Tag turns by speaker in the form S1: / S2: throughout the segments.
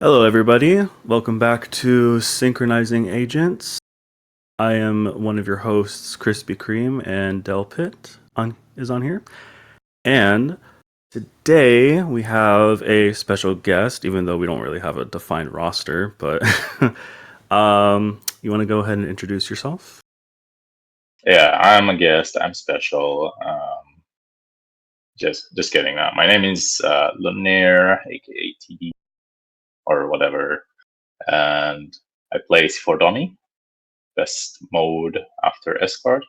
S1: Hello, everybody. Welcome back to Synchronizing Agents. I am one of your hosts, Krispy Kreme, and Del Pitt is on here. And today we have a special guest, even though we don't really have a defined roster. But you want to go ahead and introduce yourself?
S2: Yeah, I'm a guest. I'm special. Just kidding. My name is Lunair, aka TD, or whatever, and I play C4 Donny, best mode after Escort.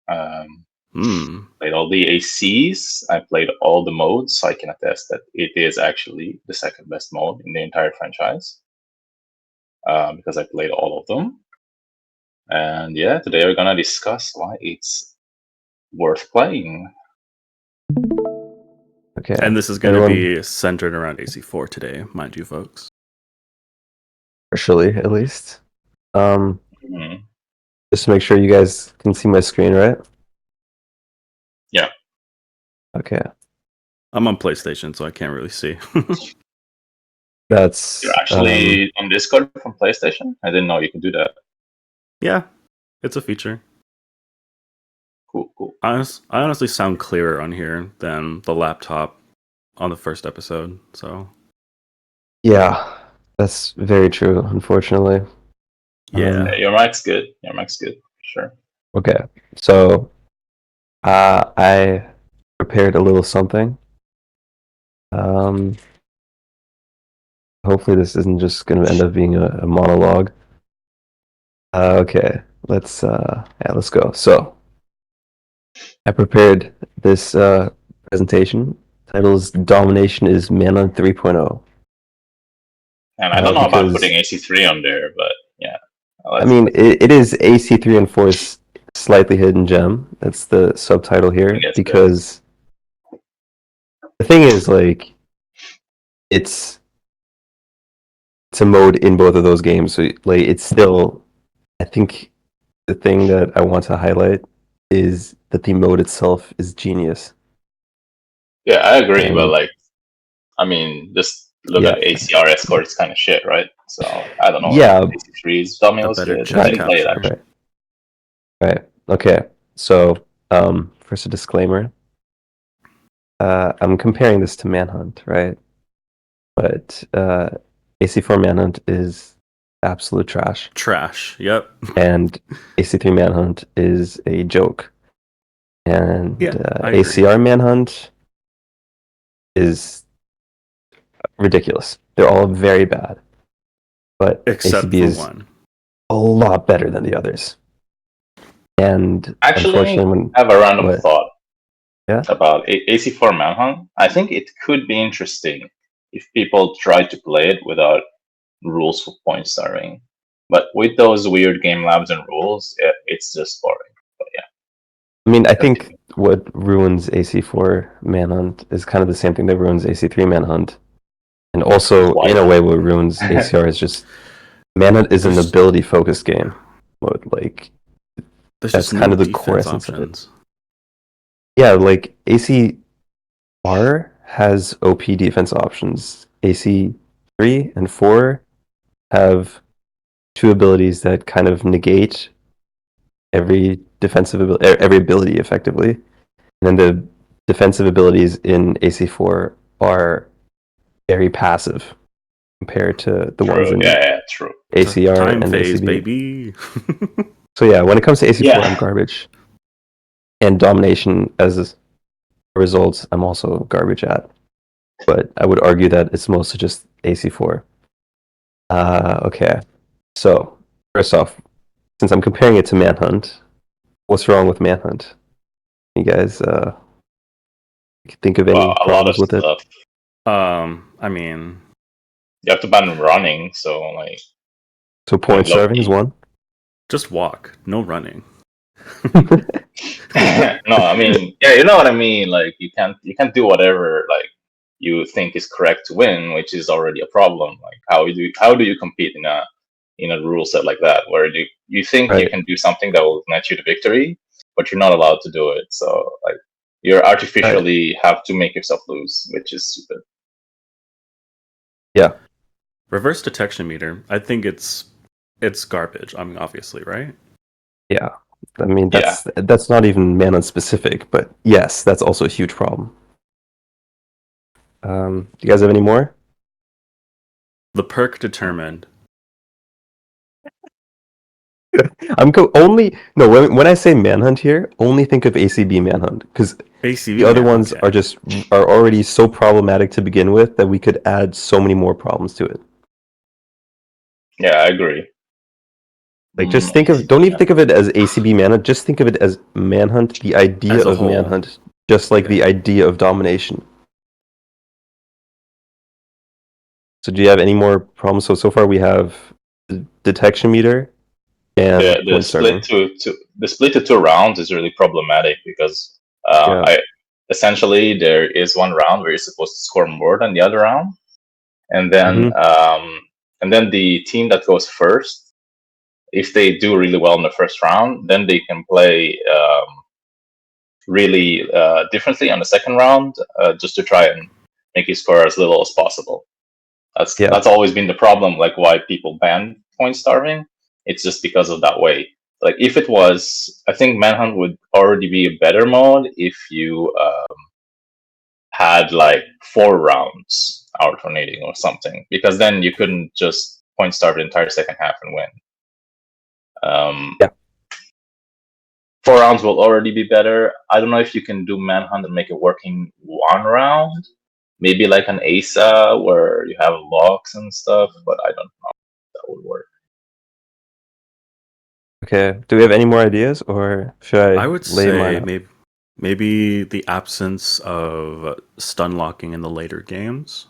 S2: Played all the ACs. I played all the modes, so I can attest that it is actually the second best mode in the entire franchise. Because I played all of them. And yeah, today we're gonna discuss why it's worth playing.
S3: Okay.
S1: And this is going to be centered around AC4 today, mind you, folks.
S3: Partially, at least.
S2: Mhm.
S3: Just to make sure you guys can see my screen, right?
S2: Yeah.
S3: Okay.
S1: I'm on PlayStation, so I can't really see.
S3: That's
S2: You're actually on Discord from PlayStation? I didn't know you could do that.
S1: Yeah, it's a feature.
S2: Cool.
S1: I honestly sound clearer on here than the laptop on the first episode, so
S3: yeah, that's very true, unfortunately.
S1: yeah.
S2: Your mic's good. Sure.
S3: Okay. So I prepared a little something. Hopefully this isn't just gonna end up being a monologue. Okay, let's go. So I prepared this presentation. Title is Domination is Manhunt 3.0.
S2: And I don't know about
S3: because-
S2: putting AC3 on there, but yeah.
S3: I mean, it is AC3 and 4's slightly hidden gem. That's the subtitle here. Because the thing is, like, it's a mode in both of those games. So, like, it's still, I think the thing that I want to highlight is that the mode itself is genius.
S2: Yeah, I agree, but like, I mean, just look at ACR Escort, it's kind of shit, right? So I don't know.
S3: Yeah,
S2: AC3's Domino was good. I didn't play it actually.
S3: Right. Okay. So, first a disclaimer. I'm comparing this to Manhunt, right? But AC4 Manhunt is absolute trash.
S1: Trash. Yep.
S3: And AC3 Manhunt is a joke. And
S1: I
S3: ACR
S1: agree.
S3: Manhunt is ridiculous. They're all very bad. But
S1: except
S3: ACB
S1: for
S3: is
S1: one.
S3: A lot better than the others. And
S2: actually,
S3: unfortunately,
S2: I have a random thought.
S3: Yeah.
S2: About AC4 Manhunt. I think it could be interesting if people try to play it without rules for point starting. But with those weird game labs and rules, it's just boring. But yeah.
S3: I mean, I think what ruins AC4 Manhunt is kind of the same thing that ruins AC3 Manhunt. And also, in a way, what ruins ACR is just Manhunt is an ability-focused game. Like, that's kind of the core essence of it. Yeah, like ACR has OP defense options. AC3 and 4 have two abilities that kind of negate every ability effectively. And then the defensive abilities in AC4 are very passive compared to the ones in
S2: true.
S3: ACR
S1: Time
S3: and
S1: phase,
S3: ACB.
S1: baby.
S3: So yeah, when it comes to AC4, I'm garbage. And Domination, as a result, I'm also garbage at. But I would argue that it's mostly just AC4. Okay. So, first off, since I'm comparing it to Manhunt, what's wrong with Manhunt? You guys think of any problems with
S2: stuff.
S3: it?
S1: I mean,
S2: you have to ban running, so like.
S3: So point starving is one.
S1: Just walk, no running.
S2: No, I mean, yeah, you know what I mean. Like you can't do whatever like you think is correct to win, which is already a problem. Like how do you compete in a rule set like that, where you think you can do something that will net you the victory, but you're not allowed to do it. So like you artificially have to make yourself lose, which is stupid.
S3: Yeah,
S1: Reverse detection meter. I think it's garbage. I mean, obviously, right?
S3: Yeah. I mean,
S2: Yeah.
S3: that's not even Manhunt specific, but yes, that's also a huge problem. Do you guys have any more?
S1: The perk determined.
S3: Only no. When I say Manhunt here, only think of ACB Manhunt because the
S1: ACV
S3: other
S1: man.
S3: ones
S1: Okay.
S3: are already so problematic to begin with that we could add so many more problems to it.
S2: Yeah, I agree.
S3: Like, just think of don't even think of it as ACB Manhunt. Just think of it as Manhunt. The idea
S1: As a
S3: of
S1: whole.
S3: Manhunt, just like the
S1: Okay.
S3: idea of domination. So, do you have any more problems? So far we have the detection meter and
S2: The
S3: point
S2: split
S3: starving.
S2: to two rounds is really problematic because
S3: Yeah.
S2: I essentially there is one round where you're supposed to score more than the other round, and then
S3: Mm-hmm.
S2: the team that goes first, if they do really well in the first round, then they can play really differently on the second round, just to try and make you score as little as possible.
S3: Yeah.
S2: That's always been the problem, like why people ban point starving. It's just because of that way. Like if it was, I think Manhunt would already be a better mode if you had like 4 rounds alternating or something, because then you couldn't just point starve the entire second half and win.
S3: Yeah.
S2: 4 rounds will already be better. I don't know if you can do Manhunt and make it work in 1 round. Maybe like an ASA where you have locks and stuff, but I don't know if that would work.
S3: Okay. Do we have any more ideas, or should
S1: I
S3: I
S1: would
S3: lay mine
S1: say
S3: out?
S1: maybe the absence of stun locking in the later games.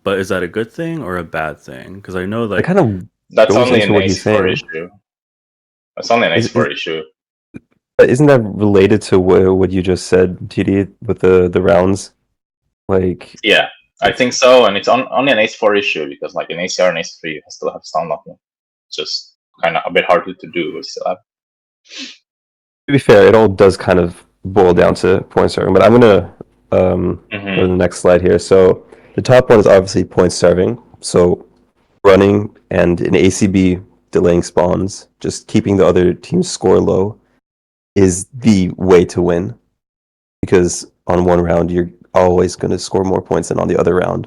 S1: But is that a good thing or a bad thing? Because I know
S3: It
S1: like
S3: kind of
S2: That's
S3: goes
S2: only
S3: into
S2: an
S3: what he's
S2: AC4
S3: saying.
S2: issue. That's only an AC4 issue.
S3: But isn't that related to what you just said, TD, with the rounds? Like,
S2: Yeah, I
S3: it's
S2: think so, and it's only an AC4 issue because like in ACR and AC3 you still have stun locking. It's just kind of a bit harder to do, but still have.
S3: to be fair, it all does kind of boil down to point starving. But I'm gonna go to the next slide here. So the top one is obviously point starving. So running and an ACB delaying spawns, just keeping the other team's score low, is the way to win. Because on one round you're always going to score more points than on the other round.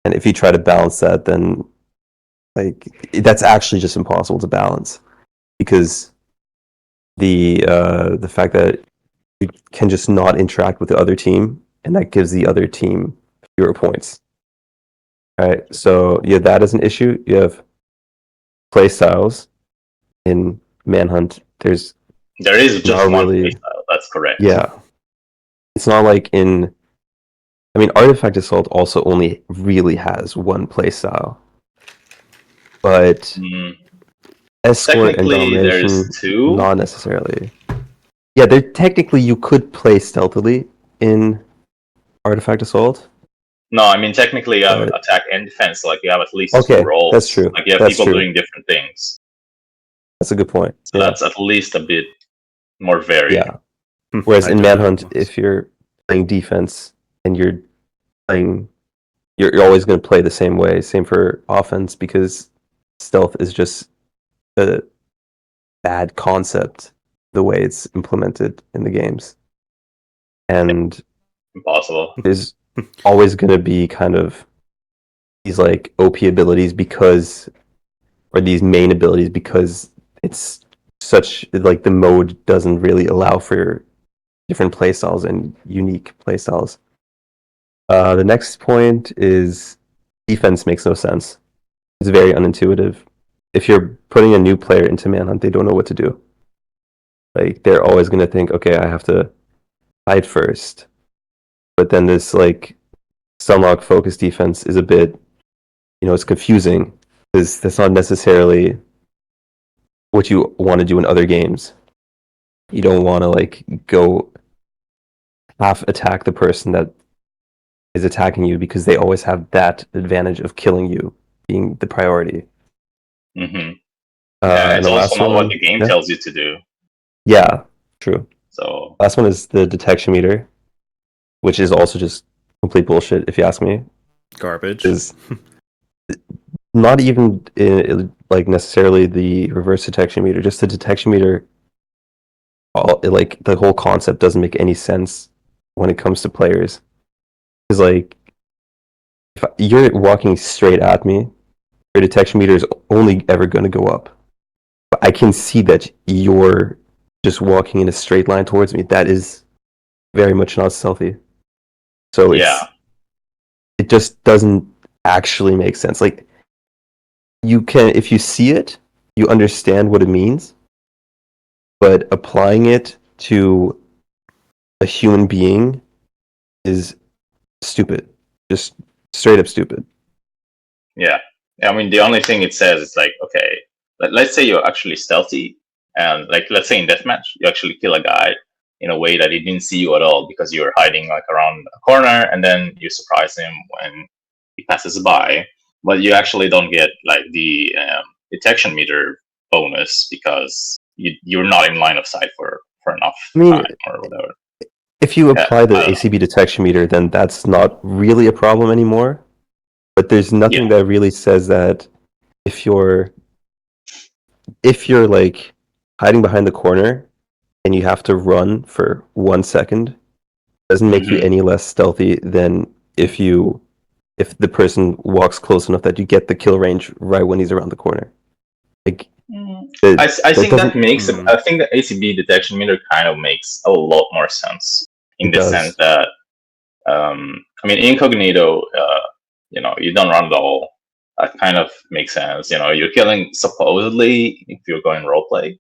S3: And if you try to balance that, then like that's actually just impossible to balance because the fact that you can just not interact with the other team, and that gives the other team fewer points. All right, so yeah, that is an issue. You have play styles in Manhunt.
S2: There is
S3: Not
S2: just one
S3: really,
S2: playstyle. That's correct.
S3: yeah. It's not like in. I mean, Artifact Assault also only really has one play style, but
S2: Mm.
S3: Escort and
S2: Technically, there is
S3: Domination,
S2: two.
S3: not necessarily. Yeah, there technically you could play stealthily in Artifact Assault.
S2: No, I mean technically you have
S3: But
S2: attack and defense. Like you have at least two
S3: okay, that's
S2: roles.
S3: true.
S2: Like you have
S3: That's
S2: people
S3: true.
S2: doing different things.
S3: That's a good point.
S2: So
S3: Yeah,
S2: that's at least a bit more varied.
S3: yeah. Whereas
S1: I
S3: in
S1: don't know.
S3: Manhunt, if you're playing defense and you're playing, you're always going to play the same way. Same for offense because stealth is just a bad concept the way it's implemented in the games, and
S2: Impossible.
S3: there's always going to be kind of these like OP abilities because, or these main abilities because it's such like the mode doesn't really allow for different playstyles and unique playstyles. The next point is defense makes no sense. It's very unintuitive. If you're putting a new player into Manhunt, they don't know what to do. Like they're always going to think, okay, I have to hide first. But then this like Sunlock focus defense is a bit, it's confusing because that's not necessarily what you want to do in other games. You don't want to like go half attack the person that is attacking you because they always have that advantage of killing you being the priority.
S2: Hmm. Yeah,
S3: And
S2: it's
S3: the
S2: also
S3: last
S2: not what
S3: one,
S2: the game
S3: yeah,
S2: tells you to do.
S3: yeah, true.
S2: So
S3: Last one is the detection meter, which is also just complete bullshit if you ask me.
S1: Garbage.
S3: Is not even like necessarily the reverse detection meter, just the detection meter. Like the whole concept doesn't make any sense when it comes to players. Because like if you're walking straight at me, your detection meter is only ever going to go up. But I can see that you're just walking in a straight line towards me. That is very much not stealthy. So
S2: Yeah.
S3: it just doesn't actually make sense. Like you can, if you see it, you understand what it means, but applying it to a human being is stupid. Just straight up stupid.
S2: Yeah. I mean, the only thing it says is like, okay, let's say you're actually stealthy, and like, let's say in deathmatch, you actually kill a guy in a way that he didn't see you at all because you were hiding like around a corner, and then you surprise him when he passes by. But you actually don't get like the detection meter bonus because you're not in line of sight for enough
S3: I mean,
S2: time or whatever.
S3: if you
S2: Yeah,
S3: apply
S2: I
S3: the
S2: don't know.
S3: ACB detection meter, then that's not really a problem anymore. But there's nothing
S2: Yeah.
S3: that really says that if you're like hiding behind the corner and you have to run for 1 second, it doesn't make you
S2: Hmm.
S3: any less stealthy than if the person walks close enough that you get the kill range right when he's around the corner. Like
S2: I
S3: that
S2: think that
S3: doesn't
S2: makes I think the ACB detection meter kind of makes a lot more sense in
S3: it
S2: the sense
S3: does.
S2: that I mean incognito, you don't run at all. That kind of makes sense. You're killing supposedly if you're going roleplay.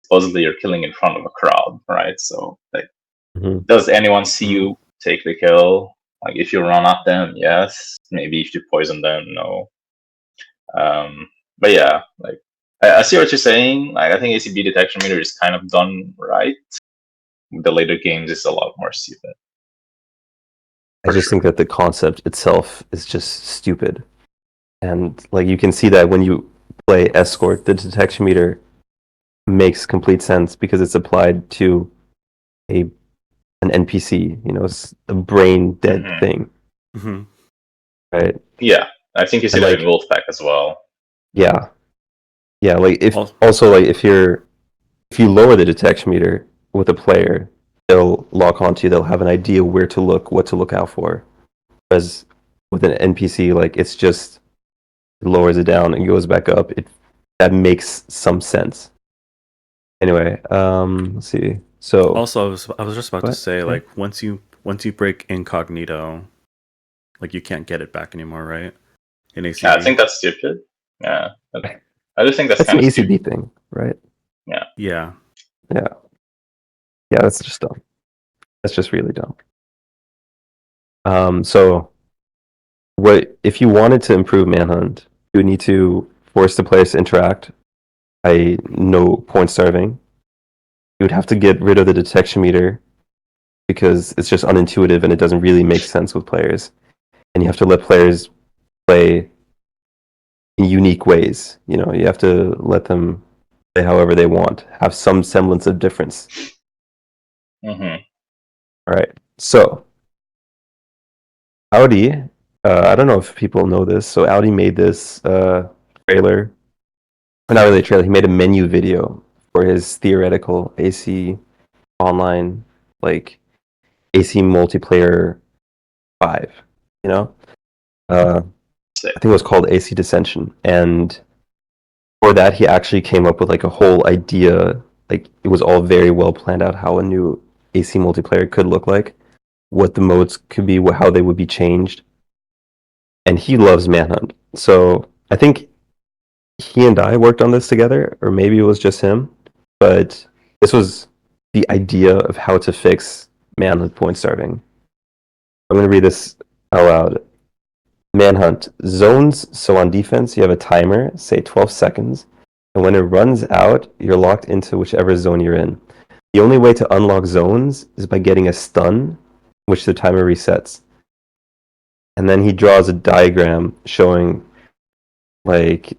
S2: Supposedly you're killing in front of a crowd, right? So like,
S3: Mhm.
S2: does anyone see you take the kill? Like if you run at them, yes. Maybe if you poison them, no. But yeah, like I see what you're saying. Like I think ACB detection meter is kind of done right. The later games is a lot more stupid.
S3: I
S2: For
S3: just
S2: sure.
S3: think that the concept itself is just stupid. And like you can see that when you play escort, the detection meter makes complete sense because it's applied to a an NPC. It's a brain dead
S2: Hmm.
S3: thing,
S1: Mm-hmm.
S3: right?
S2: Yeah, I think you see
S3: And
S2: that in
S3: like,
S2: Wolfpack as well.
S3: yeah, yeah. Like if
S1: Also,
S3: also like if you lower the detection meter with a player, they'll lock onto you. They'll have an idea where to look, what to look out for. Whereas with an NPC, like it's just it lowers it down and goes back up. That makes some sense. Anyway, let's see. So
S1: I was just about to
S3: what?
S1: say,
S3: Yeah.
S1: like once you break incognito, like you can't get it back anymore, right? In
S2: Yeah, I
S1: ACB.
S2: think that's stupid. Yeah, I do think that's
S3: That's
S2: kind
S3: an
S2: of stupid.
S3: ACB thing, right?
S2: Yeah.
S1: Yeah.
S3: Yeah. Yeah, that's just dumb. That's just really dumb. So what if you wanted to improve Manhunt, you would need to force the players to interact by no point starving. You would have to get rid of the detection meter because it's just unintuitive and it doesn't really make sense with players. And you have to let players play in unique ways. You have to let them play however they want, have some semblance of difference.
S2: Hmm.
S3: All right. So Audi, I don't know if people know this. So Audi made this trailer, or not really a trailer. He made a menu video for his theoretical AC online, like AC multiplayer 5. You know, uh,
S2: Sick.
S3: I think it was called AC Dissension, and for that he actually came up with like a whole idea. Like it was all very well planned out how a new AC multiplayer could look like, what the modes could be, how they would be changed. And he loves Manhunt, so I think he and I worked on this together, or maybe it was just him. But this was the idea of how to fix Manhunt point starving. I'm going to read this out loud. Manhunt zones. So on defense, you have a timer, say 12 seconds, and when it runs out, you're locked into whichever zone you're in. The only way to unlock zones is by getting a stun, which the timer resets. And then he draws a diagram showing like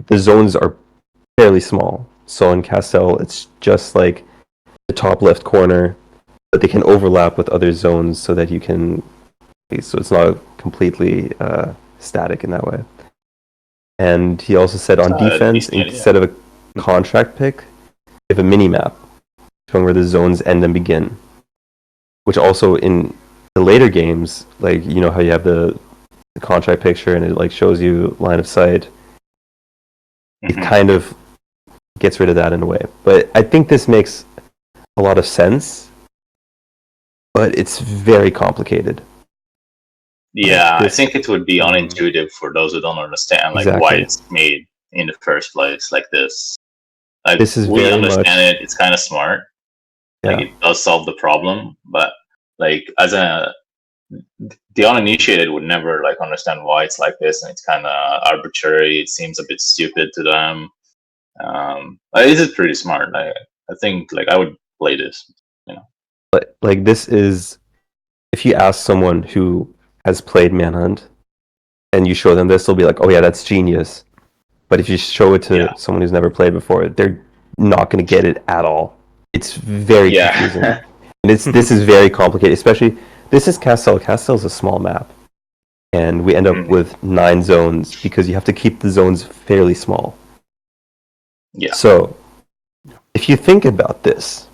S3: the zones are fairly small. So in Castell, it's just like the top left corner, but they can overlap with other zones so that you can. So it's not completely static in that way. And he also said on defense, instead of a contract pick, you have a mini map showing where the zones end and begin. Which also in the later games, like you know how you have the contract picture and it like shows you line of sight. It kind of gets rid of that in a way. But I think this makes a lot of sense. But it's very complicated.
S2: Yeah, I think it would be unintuitive for those who don't understand why it's made in the first place like this. Like
S3: this is
S2: we understand it, it's kind of smart. Like it does solve the problem, but like as the uninitiated would never like understand why it's like this, and it's kind of arbitrary. It seems a bit stupid to them. This is pretty smart. I think like I would play this. You know,
S3: but like this is if you ask someone who has played Manhunt and you show them this, they'll be like, "Oh yeah, that's genius." But if you show it to someone who's never played before, they're not going to get it at all. It's very confusing, and this is very complicated. Especially this is Castel. Castel is a small map, and we end up with 9 zones because you have to keep the zones fairly small.
S2: Yeah.
S3: So, if you think about this,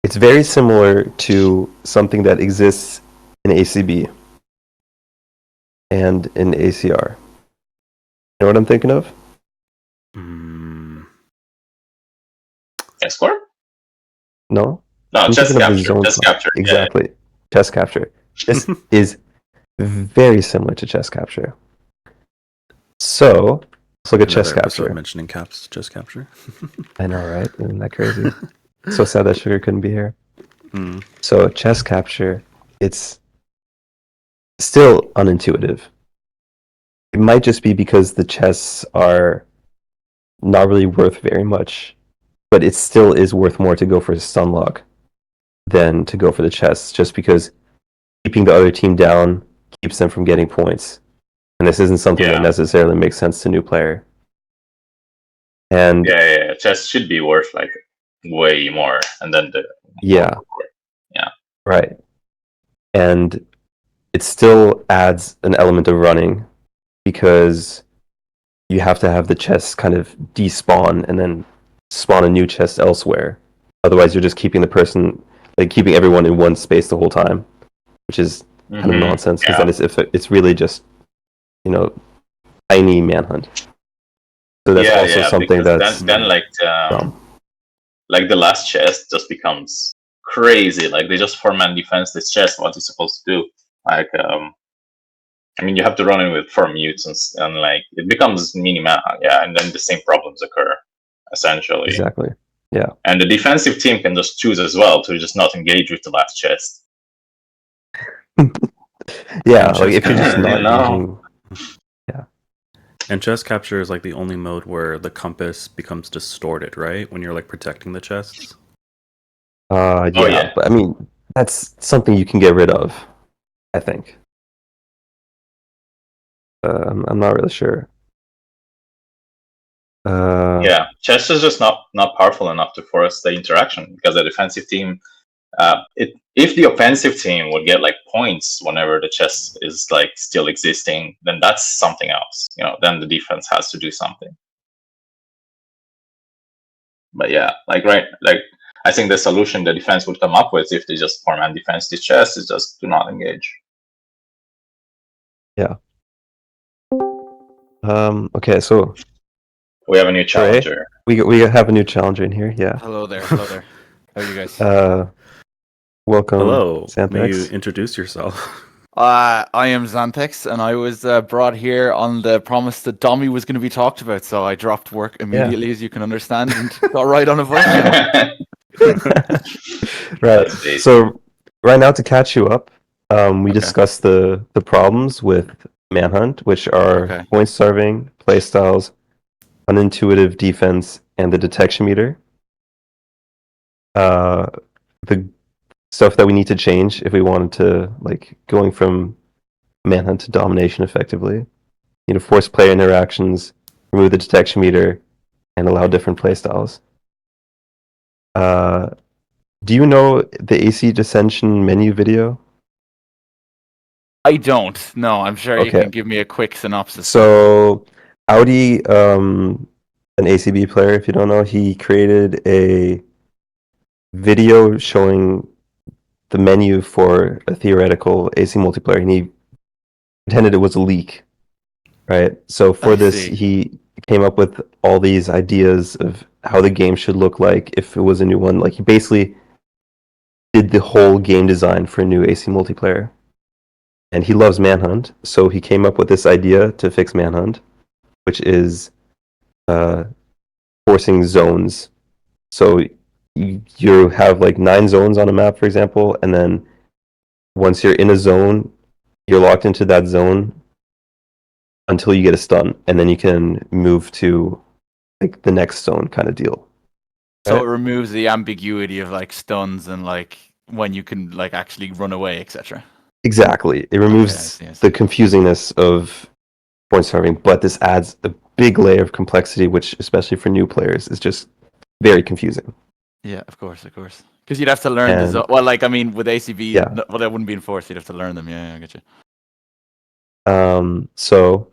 S3: it's very similar to something that exists in ACB and in ACR. You know what I'm thinking of?
S2: Escort?
S3: No?
S2: No, chest capture.
S3: Exactly. Yeah. Chest capture. This is very similar to chest capture. So, let's look at chest capture.
S1: Mentioning chest capture.
S3: I know, right? Isn't that crazy? So sad that Sugar couldn't be here. So, chest capture, it's still unintuitive. It might just be because the chests are not really worth very much, but it still is worth more to go for Stunlock than to go for the chests, just because keeping the other team down keeps them from getting points. And this isn't something that necessarily makes sense to new player. And
S2: chests should be worth like way more, and then
S3: right. And it still adds an element of running because you have to have the chests kind of despawn and then spawn a new chest elsewhere. Otherwise, you're just keeping the person, like keeping everyone in one space the whole time, which is kind of nonsense because then it's really just, you know, tiny Manhunt. So that's also something that's
S2: then like the last chest just becomes crazy. Like they just 4-man defense this chest. What is supposed to do? Like I mean, you have to run in with 4 mutes and like it becomes mini Manhunt. Yeah, and then the same problems occur essentially.
S3: Exactly. Yeah.
S2: And the defensive team can just choose as well to just not engage with the last chest.
S3: Yeah, like if you're just not engaging. Yeah.
S1: And chest capture is like the only mode where the compass becomes distorted, right? When you're like protecting the chests.
S3: But I mean that's something you can get rid of, I think. I'm not really sure.
S2: Chess is just not powerful enough to force the interaction because the defensive team, if the offensive team would get like points whenever the chess is like still existing, then that's something else. You know, then the defense has to do something. But I think the solution the defense would come up with if they just 4-man defense this chess is just do not engage.
S3: Yeah. Okay, so
S2: we have a new challenger.
S3: We have a new challenger in here. Yeah.
S4: Hello there. How are you guys?
S3: Welcome.
S1: Hello.
S3: Xanthex.
S1: May you introduce yourself?
S4: I am Xanthex, and I was brought here on the promise that Dommy was going to be talked about, so I dropped work immediately, as you can understand, and got right on a voice.
S3: Right. So right now, to catch you up, we discussed the problems with Manhunt, which are point starving, playstyles, unintuitive defense, and the detection meter. The stuff that we need to change if we wanted to, like, going from Manhunt to Domination effectively. You know, force player interactions, remove the detection meter, and allow different playstyles. Do you know the AC Dissension menu video?
S4: I don't. No, I'm sure you can give me a quick synopsis.
S3: So, Audi, an ACB player, if you don't know, he created a video showing the menu for a theoretical AC multiplayer, and he pretended it was a leak, right? So for
S4: I
S3: this,
S4: see.
S3: he came up with all these ideas of how the game should look like if it was a new one. Like he basically did the whole game design for a new AC multiplayer. And he loves Manhunt, so he came up with this idea to fix Manhunt, which is uh, forcing zones. So you have like 9 zones on a map, for example, and then once you're in a zone, you're locked into that zone until you get a stun, and then you can move to like the next zone kind of deal.
S4: So
S3: Right?
S4: it removes the ambiguity of like stuns and like when you can like actually run away, etc.
S3: Exactly. It
S4: Okay,
S3: removes
S4: I see.
S3: the confusingness of point serving, but this adds a big layer of complexity, which, especially for new players, is just very confusing.
S4: Yeah, of course. Because you'd have to learn
S3: And
S4: well, like I mean, with ACB,
S3: yeah,
S4: well, that wouldn't be enforced. You'd have to learn them. Yeah, I get you.
S3: so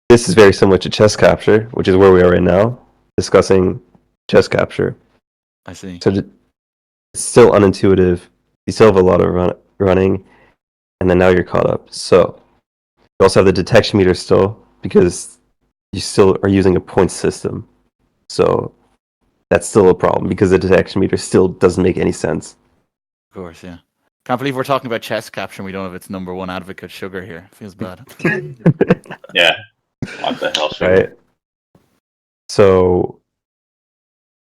S3: this is very similar to chess capture, which is where we are right now, discussing chess capture.
S4: I see.
S3: So it's still unintuitive. You still have a lot of running, and then now you're caught up. So you also have the detection meter still, because you still are using a point system. So that's still a problem because the detection meter still doesn't make any sense.
S4: Of course, yeah. Can't believe we're talking about chess capture and we don't have its number one advocate, Sugar, here. Feels bad.
S2: Yeah. What the hell, Sugar?
S3: Right. So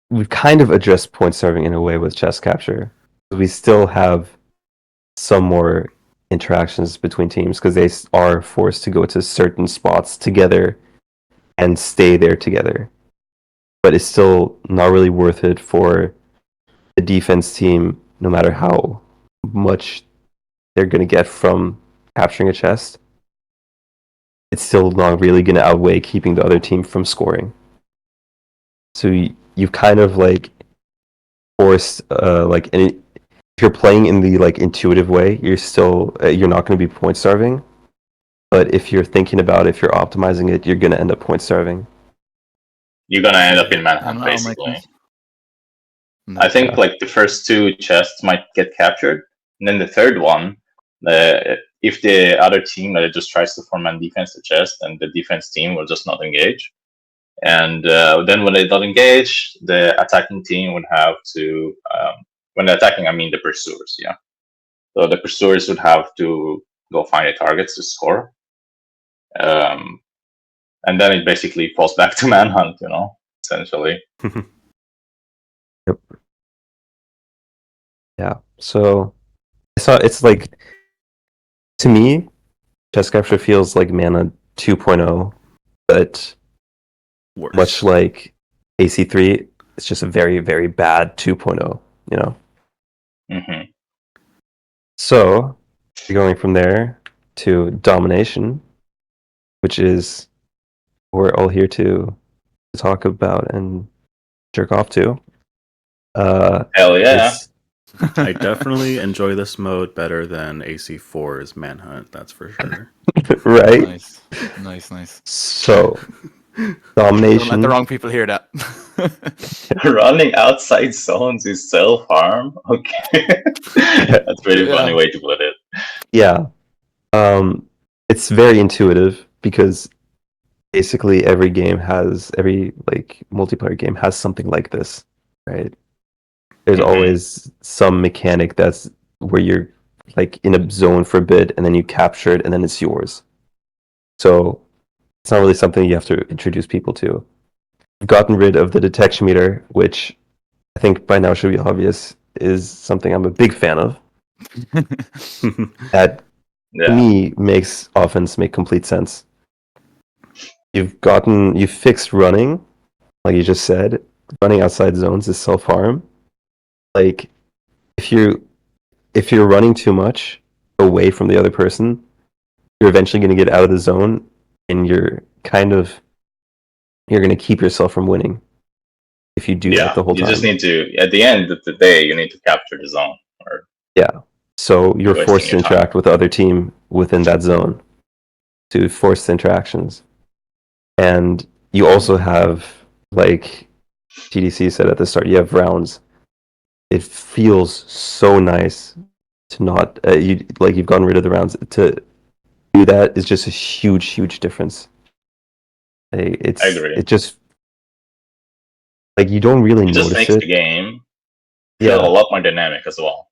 S3: we've kind of addressed point serving in a way with chess capture. We still have some more interactions between teams because they are forced to go to certain spots together and stay there together. But it's still not really worth it for the defense team, no matter how much they're going to get from capturing a chest. It's still not really going to outweigh keeping the other team from scoring. So you've kind of like forced if you're playing in the like intuitive way, you're still you're not going to be point starving. But if you're thinking about if you're optimizing it, you're going to end up point starving.
S2: You're gonna end up in
S4: And
S2: Manhunt,
S4: that'll make
S2: basically.
S4: sense.
S2: I think
S3: Yeah.
S2: like the first 2 chests might get captured, and then the third one, if the other team just tries to form and defense the chest, and the defense team will just not engage. And then when they don't engage, the attacking team would have to, when they're attacking, I mean the pursuers, yeah. So the pursuers would have to go find the targets to score. And then it basically falls back to Manhunt, essentially.
S3: Yep. Yeah. So it's like, to me, chess capture feels like Mana 2.0, but
S1: Worse.
S3: much like AC3, it's just a very, very bad 2.0, you know?
S2: Mm-hmm.
S3: So, going from there to domination, which is what we're all here to talk about and jerk off to.
S2: Hell yeah.
S3: It's
S1: I definitely enjoy this mode better than AC4's Manhunt, that's for sure.
S3: right.
S4: Nice.
S3: So,
S4: Don't
S3: domination.
S4: let the wrong people hear that.
S2: Running outside zones is self-harm? Okay. That's a pretty funny way to put it.
S3: Yeah. It's very intuitive because basically every multiplayer game has something like this, right? There's
S2: Mhm.
S3: always some mechanic that's where you're like in a zone for a bit and then you capture it and then it's yours. So it's not really something you have to introduce people to. We've gotten rid of the detection meter, which I think by now should be obvious is something I'm a big fan of. That to me makes offense make complete sense. You've fixed running, like you just said. Running outside zones is self-harm. Like if you're running too much away from the other person, you're eventually going to get out of the zone, and you're going to keep yourself from winning if you do that the whole
S2: you
S3: time.
S2: just need to, at the end of the day, you need to capture the zone. Or
S3: So you're
S2: wasting
S3: forced to
S2: your time.
S3: interact with the other team within that zone to force the interactions. And you also have, like TDC said at the start, you have rounds. It feels so nice to not you've gotten rid of the rounds. To do that is just a huge difference.
S2: I agree.
S3: It just like you don't really
S2: It just
S3: notice
S2: makes
S3: it.
S2: the game feel a lot more dynamic as well.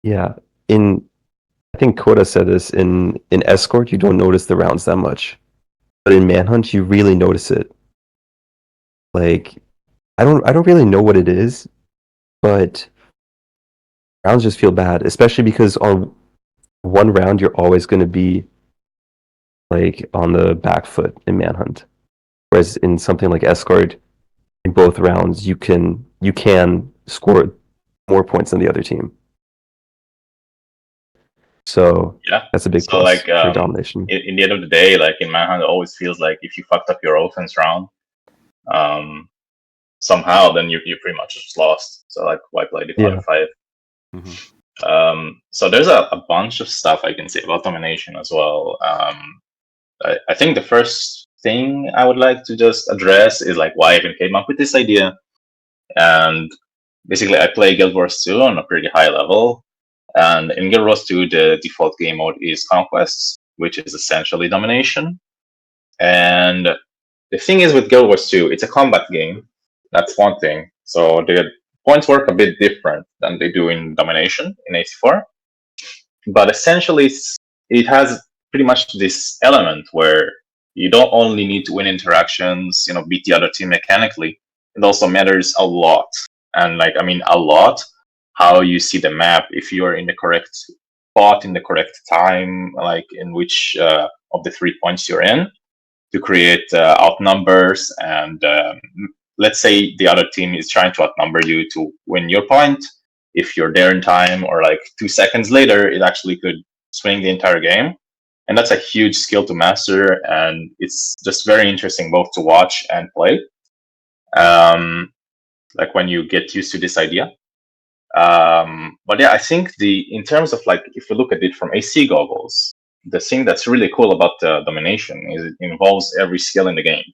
S3: Yeah. I think Koda said this in Escort, you don't notice the rounds that much, but in Manhunt, you really notice it. Like, I don't really know what it is, but rounds just feel bad, especially because on one round you're always going to be like on the back foot in Manhunt, whereas in something like Escort, in both rounds you can score more points than the other team. So
S2: Yeah.
S3: that's a big
S2: So
S3: plus
S2: like
S3: for domination.
S2: in the end of the day, like in Manhunt, it always feels like if you fucked up your offense round, somehow then you pretty much just lost. So like why play the final five? So there's a bunch of stuff I can say about domination as well. I think the first thing I would like to just address is like why I even came up with this idea. And basically, I play Guild Wars 2 on a pretty high level. And in Guild Wars 2, the default game mode is Conquests, which is essentially domination. And the thing is with Guild Wars 2, it's a combat game. That's one thing. So the points work a bit different than they do in domination in AC4. But essentially, it has pretty much this element where you don't only need to win interactions, beat the other team mechanically. It also matters a lot. And like, I mean, a lot, how you see the map, if you're in the correct spot, in the correct time, like in which of the 3 points you're in to create outnumbers. And let's say the other team is trying to outnumber you to win your point. If you're there in time or like 2 seconds later, it actually could swing the entire game. And that's a huge skill to master. And it's just very interesting both to watch and play. Like when you get used to this idea. But yeah, I think in terms of like, if you look at it from AC goggles, the thing that's really cool about domination is it involves every skill in the game.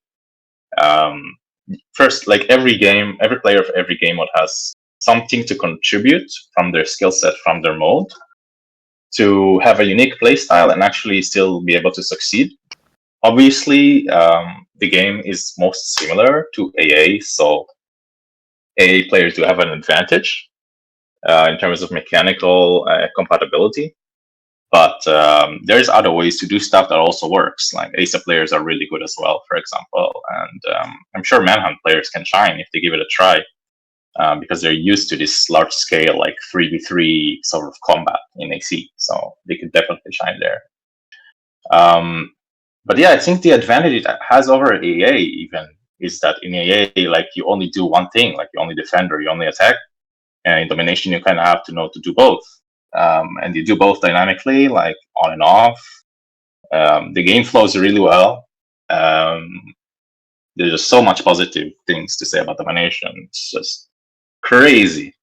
S2: First, like every player of every game mode has something to contribute from their skill set, from their mode, to have a unique playstyle and actually still be able to succeed. Obviously, the game is most similar to AA, so AA players do have an advantage in terms of mechanical compatibility. But there's other ways to do stuff that also works. Like ASA players are really good as well, for example. And I'm sure Manhunt players can shine if they give it a try. Because they're used to this large scale, like 3v3 sort of combat in AC. So they could definitely shine there. But yeah, I think the advantage it has over AA even is that in AA, like you only do one thing, like you only defend or you only attack. And in domination, you kind of have to know to do both. And you do both dynamically, like on and off. The game flows really well. There's just so much positive things to say about domination. It's just crazy.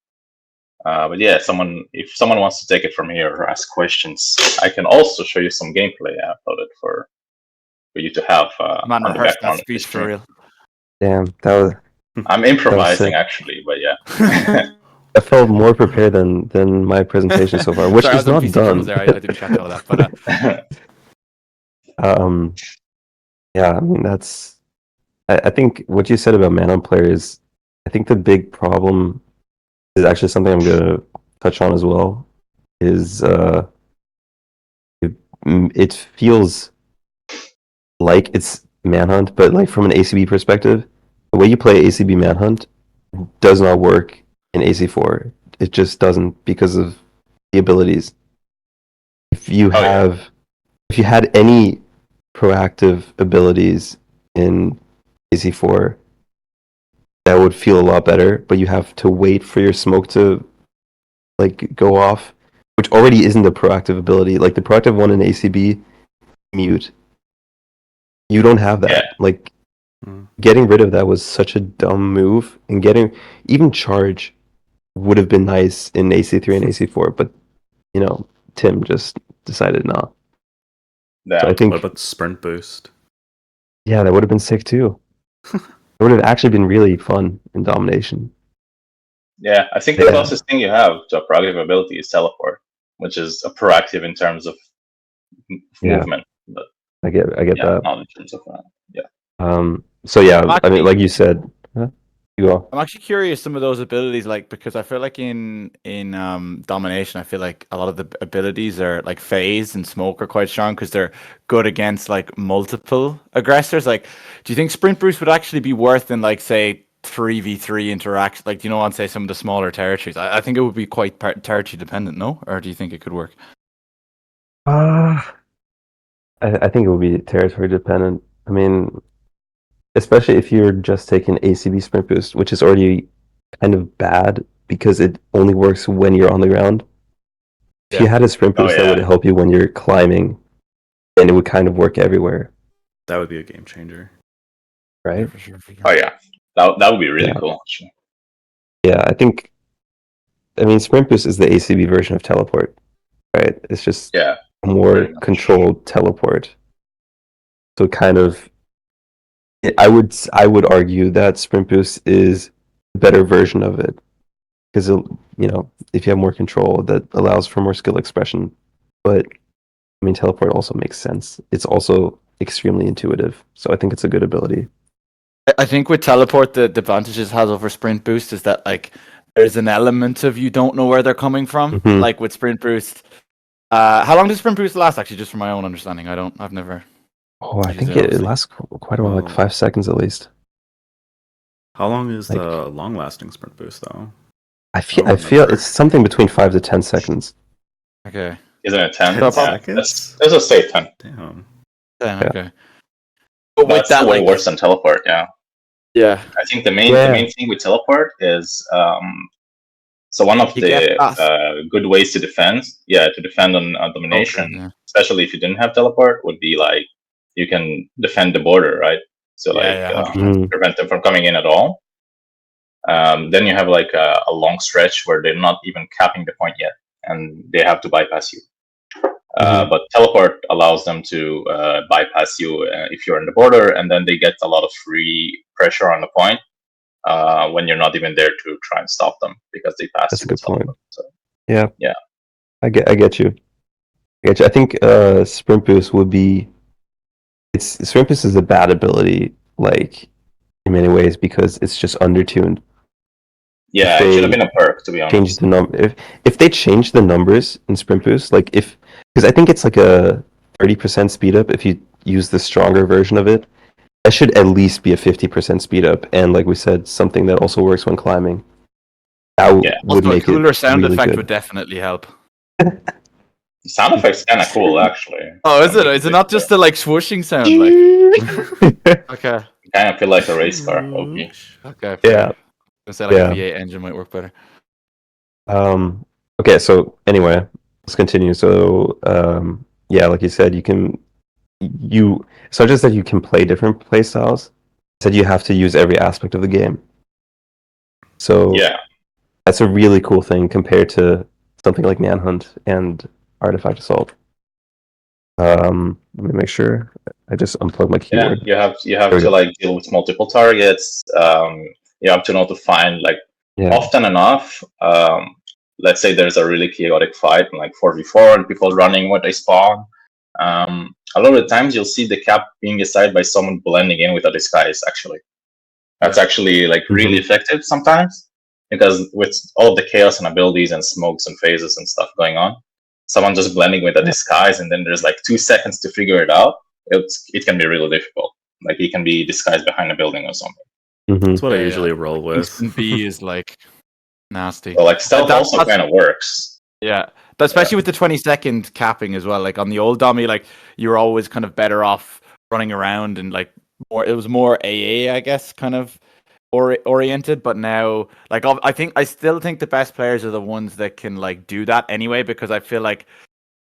S2: But yeah, if someone wants to take it from here or ask questions, I can also show you some gameplay I uploaded for you to have
S4: Man,
S2: on the
S4: rehearse that
S2: background of the
S4: speech for
S2: stream.
S4: real.
S3: Damn, that was.
S2: I'm improvising actually, but yeah.
S3: I felt more prepared than my presentation so far, which
S4: Sorry,
S3: is not done.
S4: there. I didn't catch all that, but
S3: yeah, I mean that's. I think what you said about man-on players, I think the big problem is actually something I'm gonna touch on as well. Is it feels like it's Manhunt, but like from an ACB perspective, the way you play ACB Manhunt does not work in AC4. It just doesn't because of the abilities. If you if you had any proactive abilities in AC4, that would feel a lot better, but you have to wait for your smoke to like go off, which already isn't a proactive ability. Like the proactive one in ACB, mute. You don't have that.
S2: Yeah.
S3: Like getting rid of that was such a dumb move, and getting even charge would have been nice in AC3 and AC4, but Tim just decided not.
S2: Yeah.
S3: So I think
S1: what about sprint boost?
S3: Yeah, that would have been sick too. It would have actually been really fun in Domination.
S2: Yeah, I think the
S3: Yeah.
S2: closest thing you have to a proactive ability is teleport, which is a proactive in terms of
S3: Yeah.
S2: movement, but
S3: I get
S2: yeah,
S3: that.
S2: not in terms of yeah.
S3: So yeah,
S4: I'm
S3: I mean,
S4: actually,
S3: like you said, you go.
S4: I'm actually curious some of those abilities, like because I feel like in Domination, I feel like a lot of the abilities are like Phase and Smoke are quite strong because they're good against like multiple aggressors. Like, do you think Sprint Boost would actually be worth in like say 3v3 interaction? Like, on say some of the smaller territories? I think it would be quite territory dependent, no? Or do you think it could work?
S3: I think it will be territory dependent. I mean, especially if you're just taking ACB Sprint Boost, which is already kind of bad because it only works when you're on the ground. If you had a Sprint
S2: Oh
S3: Boost that would
S2: yeah,
S3: help you when you're climbing, then it would kind of work everywhere,
S1: That would be a game changer.
S3: right?
S4: Yeah, for sure.
S2: oh yeah, that would be really
S3: Yeah.
S2: cool. Actually.
S3: Yeah, I mean, Sprint Boost is the ACB version of teleport, right? It's just
S2: Yeah,
S3: a more
S2: pretty much.
S3: controlled teleport. So kind of, I would argue that Sprint Boost is a better version of it because if you have more control, that allows for more skill expression. But I mean, teleport also makes sense. It's also extremely intuitive, so I think it's a good ability.
S4: I think with teleport, the advantages it has over sprint boost is that like there's an element of you don't know where they're coming from.
S3: Mhm.
S4: Like with sprint boost, how long does sprint boost last? Actually, just from my own understanding, I've never.
S3: Oh, I
S4: used
S3: think
S4: it,
S3: it
S4: obviously.
S3: lasts quite a while, like
S1: Well,
S3: 5 seconds at least.
S1: How long is
S3: Like-
S1: the long-lasting sprint boost, though?
S3: I
S1: don't
S3: feel
S1: remember.
S3: it's something between 5 to 10 seconds.
S4: Okay.
S2: Isn't it 10?
S1: 10
S2: Yeah,
S1: seconds?
S2: let's just say 10.
S1: Damn.
S4: Then
S3: Yeah.
S4: okay. But with
S2: That's
S4: that,
S2: way
S4: like,
S2: worse than teleport. Yeah,
S4: yeah,
S2: I think the main thing with teleport is so one of
S4: you get
S2: the
S4: fast.
S2: good ways to defend, to defend on domination,
S4: Okay, yeah.
S2: especially if you didn't have teleport, would be like you can defend the border, right? So
S4: Yeah, 100%.
S2: prevent them from coming in at all. Then you have like a long stretch where they're not even capping the point yet, and they have to bypass you. But teleport allows them to bypass you if you're in the border, and then they get a lot of free pressure on the point when you're not even there to try and stop them because they pass
S3: That's a
S2: you.
S3: good point.
S2: So,
S3: Yeah.
S2: Yeah.
S3: I get you. I think Sprint Boost would be. Sprint Boost is a bad ability, like in many ways, because it's just undertuned.
S2: yeah, it should have been a perk, to be
S3: Change
S2: honest.
S3: the number. If they change the numbers in Sprint Boost, like because I think it's like a 30% speed up if you use the stronger version of it. That should at least be a 50% speed up, and like we said, something that also works when climbing. That would
S4: Also, a
S3: make
S4: cooler
S3: it
S4: sound
S3: really
S4: effect
S3: good.
S4: would definitely help.
S2: The sound effect's kind of cool, actually.
S4: Oh, is it? Is it not just the like swooshing sound? Like, okay,
S2: Kind of feel like a race car. Okay.
S4: okay,
S3: Yeah.
S4: I was gonna say like
S3: Yeah.
S4: a V8 engine might work better.
S3: Okay, so anyway, let's continue. So yeah, like you said, it's not just that you can play different play styles, it's that you have to use every aspect of the game. So
S2: Yeah.
S3: that's a really cool thing compared to something like Manhunt and Artifact Assault. Let me make sure I just unplug my keyboard.
S2: Yeah, you have to like deal with multiple targets. You have to know to find like often enough. Let's say there's a really chaotic fight, like 4v4, and people running when they spawn. A lot of the times you'll see the cap being decided by someone blending in with a disguise. Actually, that's actually like really effective sometimes because with all of the chaos and abilities and smokes and phases and stuff going on, someone just blending with a disguise, and then there's like 2 seconds to figure it out. It can be really difficult. Like he can be disguised behind a building or something.
S1: That's what I usually roll with.
S4: Instant B is like nasty.
S2: So like stealth also kind of works.
S4: Yeah, but especially with the 20-second capping as well. Like on the old dummy, like you were always kind of better off running around and like more. It was more AA, I guess, kind of oriented. But now, like I still think the best players are the ones that can like do that anyway, because I feel like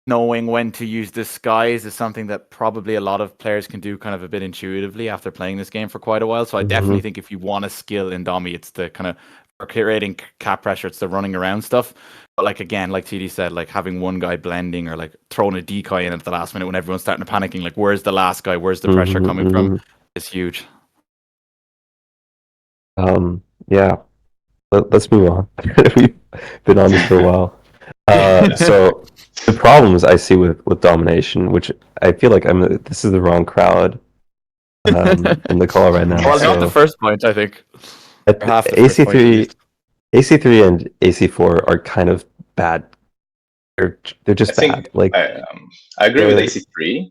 S4: knowing when to use disguise is something that probably a lot of players can do kind of a bit intuitively after playing this game for quite a while. So I definitely think if you want a skill in Dommy, it's the kind of creating cap pressure, it's the running around stuff. But like again, like TD said, like having one guy blending or like throwing a decoy in at the last minute when everyone's starting to panicking, like where's the last guy? Where's the pressure coming from? It's huge.
S3: Yeah. Let's move on. We've been on this for a while. So the problems I see with domination, which I feel like this is the wrong crowd in the call right now.
S4: Well, not
S3: So
S4: the first point, I think. Or half the first point, at
S3: AC3,
S4: least.
S3: AC3 and AC4 are kind of bad. They're just
S2: I think
S3: bad. Like
S2: I agree with AC3.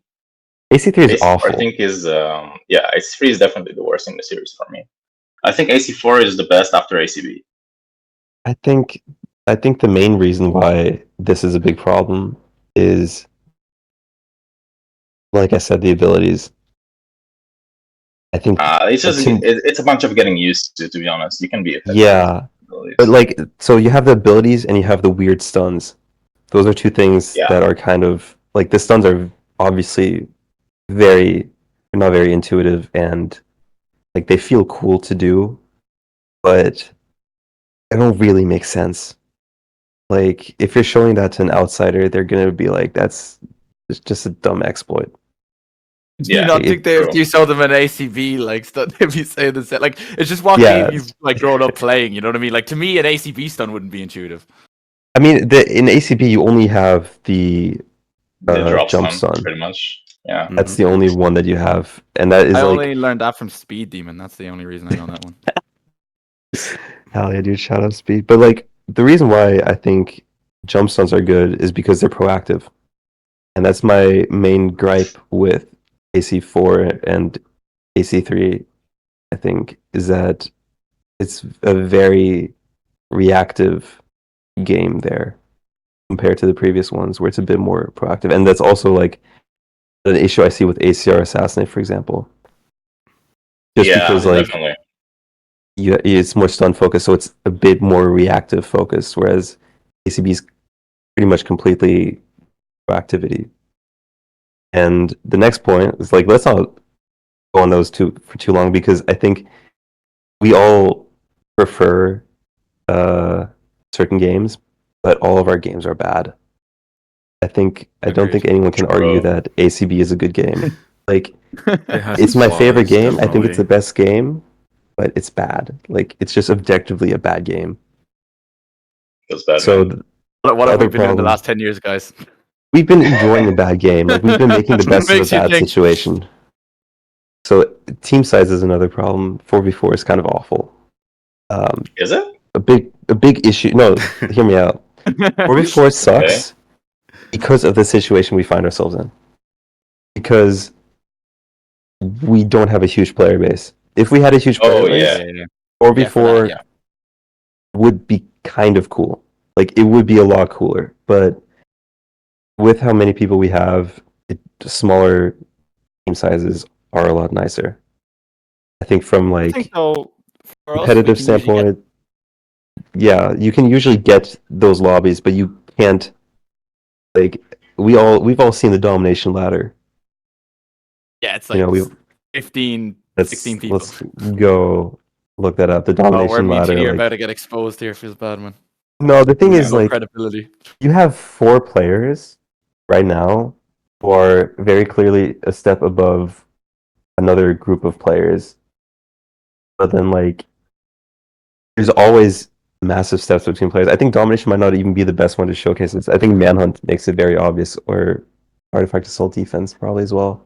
S3: AC3 is
S2: AC4
S3: awful.
S2: I think is AC3 is definitely the worst in the series for me. I think AC4 is the best after ACB.
S3: I think the main reason why this is a big problem is, like I said, the abilities. I think
S2: it's a bunch of getting used to be honest. You can be effective.
S3: Yeah, but like, so you have the abilities and you have the weird stuns. Those are two things that are kind of like, the stuns are obviously not very intuitive, and like they feel cool to do, but they don't really make sense. Like if you're showing that to an outsider, they're gonna be like, "That's just a dumb exploit."
S4: Do you not think if you saw them in ACB, like if you say the like, it's just what game you've like grown up playing. You know what I mean? Like to me, an ACB stun wouldn't be intuitive.
S3: I mean, in ACB you only have the
S2: drop
S3: jump
S2: stun,
S3: stun,
S2: pretty much. Yeah,
S3: that's the only one that you have, and that is
S4: I
S3: like,
S4: only learned that from Speed Demon. That's the only reason I know that one.
S3: Hell yeah, dude! Shout out Speed. But like, the reason why I think jump stuns are good is because they're proactive, and that's my main gripe with AC4 and AC3. I think is that it's a very reactive game there compared to the previous ones, where it's a bit more proactive, and that's also like an issue I see with ACR Assassinate, for example. Just because like,
S2: definitely.
S3: It's more stun focused, so it's a bit more reactive focused, whereas ACB is pretty much completely proactivity. And the next point is like, let's not go on those two for too long, because I think we all prefer certain games, but all of our games are bad. I don't think anyone can argue that ACB is a good game. Like, it's my favorite game. I think it's the best game, but it's bad. Like, it's just objectively a bad game.
S2: Feels bad.
S3: So
S4: what have we been doing the last 10 years, guys?
S3: We've been enjoying a bad game. Like, we've been making the best of a bad situation. So team size is another problem. 4v4 is kind of awful.
S2: Is it?
S3: A big issue. No, hear me out. 4v4 sucks because of the situation we find ourselves in. Because we don't have a huge player base. If we had a huge player base, 4v4 would be kind of cool. Like, it would be a lot cooler. But with how many people we have, smaller team sizes are a lot nicer. I think from like competitive standpoint, you can usually get those lobbies, but you can't. Like, we've all seen the domination ladder.
S4: Yeah, it's like 15, 16 people.
S3: Let's go look that up. The domination ladder.
S4: You're about to get exposed here. Feels bad, man.
S3: No, the thing is, like,
S4: credibility.
S3: You have 4 players right now who are very clearly a step above another group of players. But then, like, there's always massive steps between players. I think Domination might not even be the best one to showcase this. I think Manhunt makes it very obvious, or Artifact Assault Defense probably as well.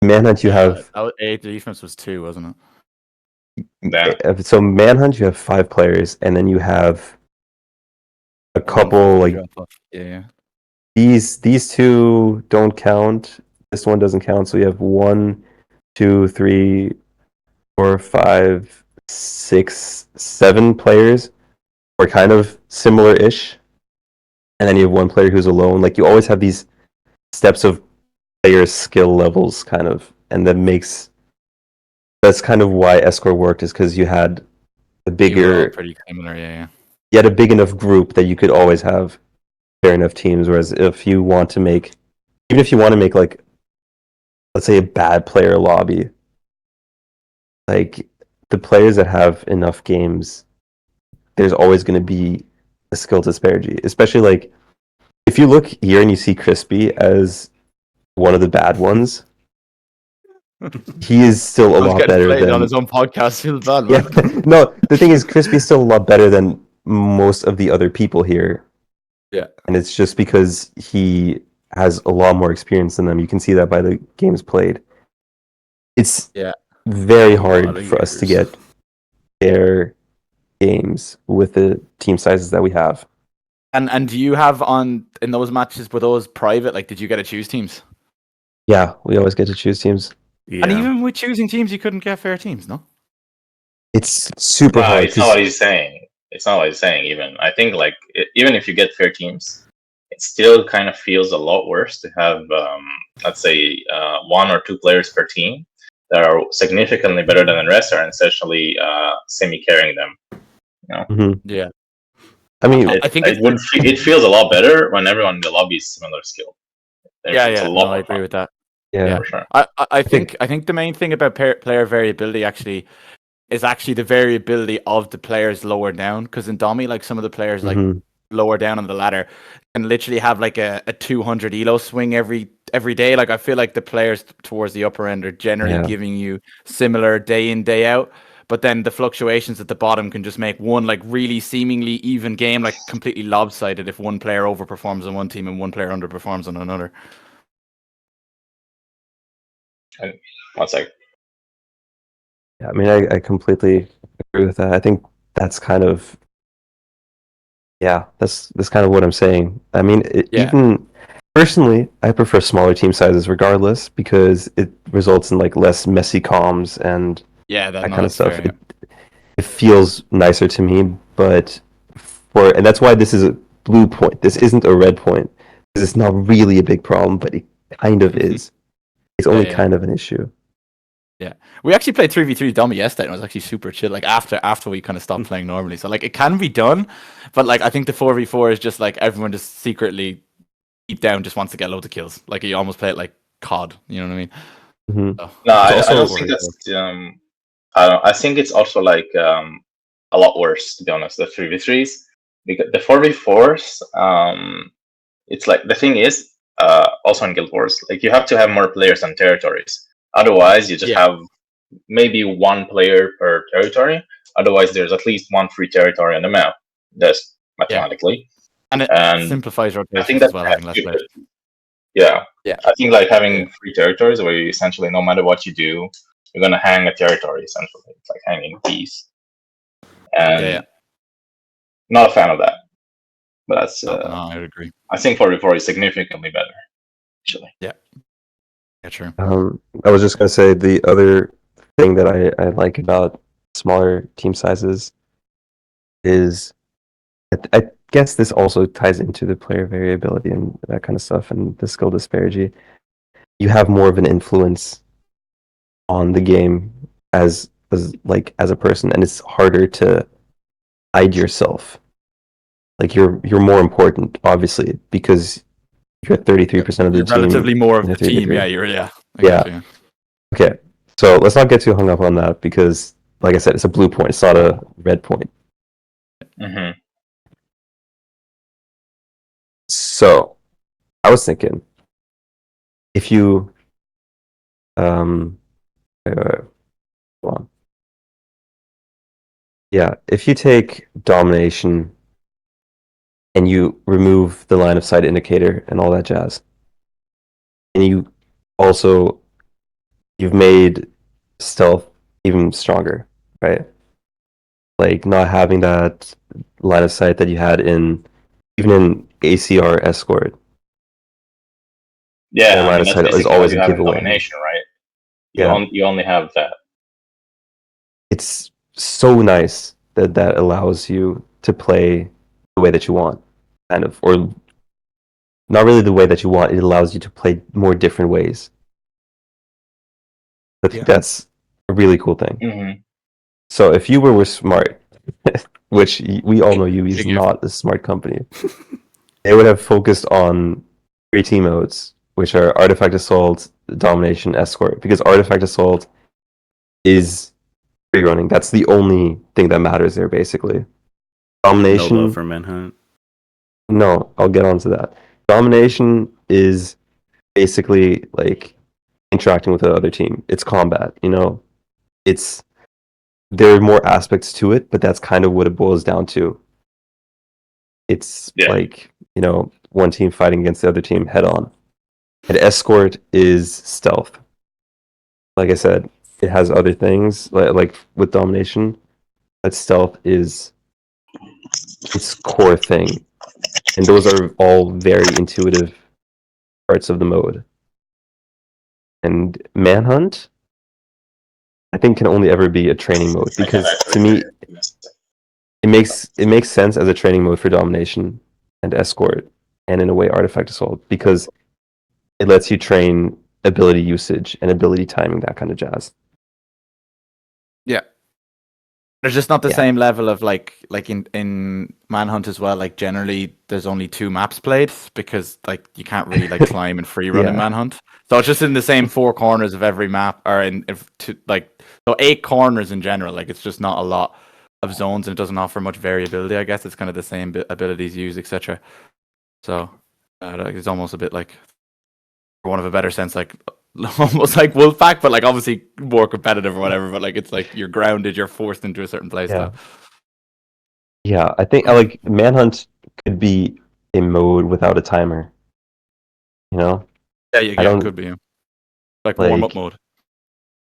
S3: Manhunt, you have...
S4: The defense was 2, wasn't it?
S2: Yeah.
S3: So Manhunt, you have 5 players, and then you have a couple, like...
S4: Yeah.
S3: These 2 don't count. This one doesn't count. So you have 1, 2, 3, 4, 5, 6, 7 players who are kind of similar-ish. And then you have 1 player who's alone. Like, you always have these steps of player skill levels, kind of. And that's kind of why Escort worked, is because you had a bigger...
S4: pretty similar, yeah.
S3: You had a big enough group that you could always have fair enough teams, whereas if you want to make, like, let's say a bad player lobby, like, the players that have enough games, there's always going to be a skill disparity. Especially, like, if you look here and you see Crispy as one of the bad ones, he is still a
S4: I was
S3: lot
S4: getting
S3: better
S4: played
S3: than.
S4: on his own podcast. Feels bad,
S3: Yeah,
S4: man.
S3: no. The thing is, Crispy's still a lot better than most of the other people here.
S4: Yeah.
S3: And it's just because he has a lot more experience than them. You can see that by the games played. It's
S4: Yeah.
S3: very
S1: A lot
S3: hard
S1: of
S3: for us to
S1: years.
S3: get fair games with the team sizes that we have.
S4: And do you have in those matches, were those private? Like, did you get to choose teams?
S3: Yeah, we always get to choose teams.
S1: Yeah.
S4: And even with choosing teams, you couldn't get fair teams, no?
S3: It's super
S2: No,
S3: hard
S2: it's not
S3: because
S2: what he's saying. It's not what he's saying. Even I think like even if you get fair teams, it still kind of feels a lot worse to have let's say one or two players per team that are significantly better than the rest are essentially semi carrying them. You know,
S4: Yeah.
S3: I mean,
S4: I think
S2: it feels a lot better when everyone in the lobby is similar skill. It's a
S4: yeah.
S2: lot
S4: No, I
S2: more
S4: agree
S2: fun
S4: with that.
S3: yeah,
S2: for sure.
S4: I
S3: think-
S4: think the main thing about player variability actually is actually the variability of the players lower down. Because in Domi, like some of the players like
S3: mhm.
S4: lower down on the ladder can literally have like a 200 elo swing every day. Like I feel like the players towards the upper end are generally
S3: Yeah.
S4: giving you similar day in day out. But then the fluctuations at the bottom can just make one like really seemingly even game like completely lopsided if one player overperforms on one team and one player underperforms on another.
S2: One sec.
S3: Yeah, I mean, I completely agree with that. I think that's kind of, yeah, that's kind of what I'm saying. I mean,
S4: Yeah.
S3: even personally, I prefer smaller team sizes regardless because it results in like less messy comms and
S4: Yeah,
S3: that kind of
S4: that's
S3: stuff.
S4: fair.
S3: It feels nicer to me, but and that's why this is a blue point. This isn't a red point because it's not really a big problem, but it kind of is. It's only
S4: Yeah.
S3: kind of an issue.
S4: Yeah, we actually played 3v3 dummy yesterday, and it was actually super chill. Like after we kind of stopped playing normally, so like it can be done, but like I think the 4v4 is just like everyone just secretly deep down just wants to get loads of kills. Like you almost play it like COD. You know what I mean?
S3: Mhm.
S4: So,
S2: No, I
S3: also-
S2: don't think that's. I think it's also like a lot worse to be honest. The 3v3s because the 4v4s. It's like the thing is also in Guild Wars, like you have to have more players and territories. Otherwise, you just
S4: Yeah.
S2: have maybe one player per territory. Otherwise, there's at least one free territory on the map. That's mathematically.
S4: and it
S2: And
S4: simplifies
S2: I think
S4: rotations
S2: that's
S4: as well, having less players.
S2: Yeah.
S4: Yeah.
S2: I think like having
S4: Yeah.
S2: free territories where you essentially no matter what you do, you're gonna hang a territory essentially. It's like hanging bees. And
S4: Yeah.
S2: not a fan of that. But that's
S4: No, I would agree.
S2: I think 4v4 is significantly better, actually.
S4: Yeah, true.
S3: I was just gonna say the other thing that I like about smaller team sizes is I guess this also ties into the player variability and that kind of stuff and the skill disparity. You have more of an influence on the game as a person, and it's harder to hide yourself. Like you're more important, obviously, because you're 33% of the
S4: You're
S3: team.
S4: relatively more of
S3: in a
S4: the team.
S3: 3v3.
S4: Yeah, I
S3: Yeah.
S4: got you.
S3: Okay, so let's not get too hung up on that because, like I said, it's a blue point. It's not a red point.
S2: Mm-hmm.
S3: So, I was thinking, if you, wait, hold on. Yeah, if you take domination and you remove the line of sight indicator and all that jazz, and you've made stealth even stronger, right? Like not having that line of sight that you had even in ACR escort.
S2: Yeah,
S3: That
S2: I
S3: line
S2: mean
S3: of
S2: that's
S3: sight is
S2: basically
S3: always
S2: what you
S3: a
S2: have in
S3: giveaway.
S2: domination, right?
S3: Yeah.
S2: You only have that.
S3: It's so nice that allows you to play the way that you want, kind of, or not really the way that you want. It allows you to play more different ways. I think that's a really cool thing.
S2: Mm-hmm.
S3: So if you were smart, which we all know you is
S4: Big if.
S3: not a smart company, they would have focused on 3 team modes, which are Artifact Assault, Domination, Escort, because Artifact Assault is free running. That's the only thing that matters there, basically.
S1: No
S3: Domination.
S1: love for Manhunt.
S3: No, I'll get onto that. Domination is basically like interacting with the other team. It's combat, you know. It's there are more aspects to it, but that's kind of what it boils down to. It's like, you know, one team fighting against the other team head on. And escort is stealth. Like I said, it has other things like with domination, but stealth is its core thing. And those are all very intuitive parts of the mode. And Manhunt, I think, can only ever be a training mode because to me, it makes sense as a training mode for domination and escort, and in a way, artifact assault because it lets you train ability usage and ability timing, that kind of jazz.
S4: Yeah. There's just not the same level of like in Manhunt as well. Like generally, there's only 2 maps played because like you can't really like climb and free run in Manhunt. So it's just in the same 4 corners of every map, or so 8 corners in general. Like it's just not a lot of zones, and it doesn't offer much variability. I guess it's kind of the same abilities used, etc. So it's almost a bit like, for want of a better sense, like almost like Wolfpack, but like obviously more competitive or whatever. But like it's like you're grounded, you're forced into a certain place.
S3: Yeah, I think like Manhunt could be a mode without a timer. You know?
S4: Yeah, it could be like warm up mode.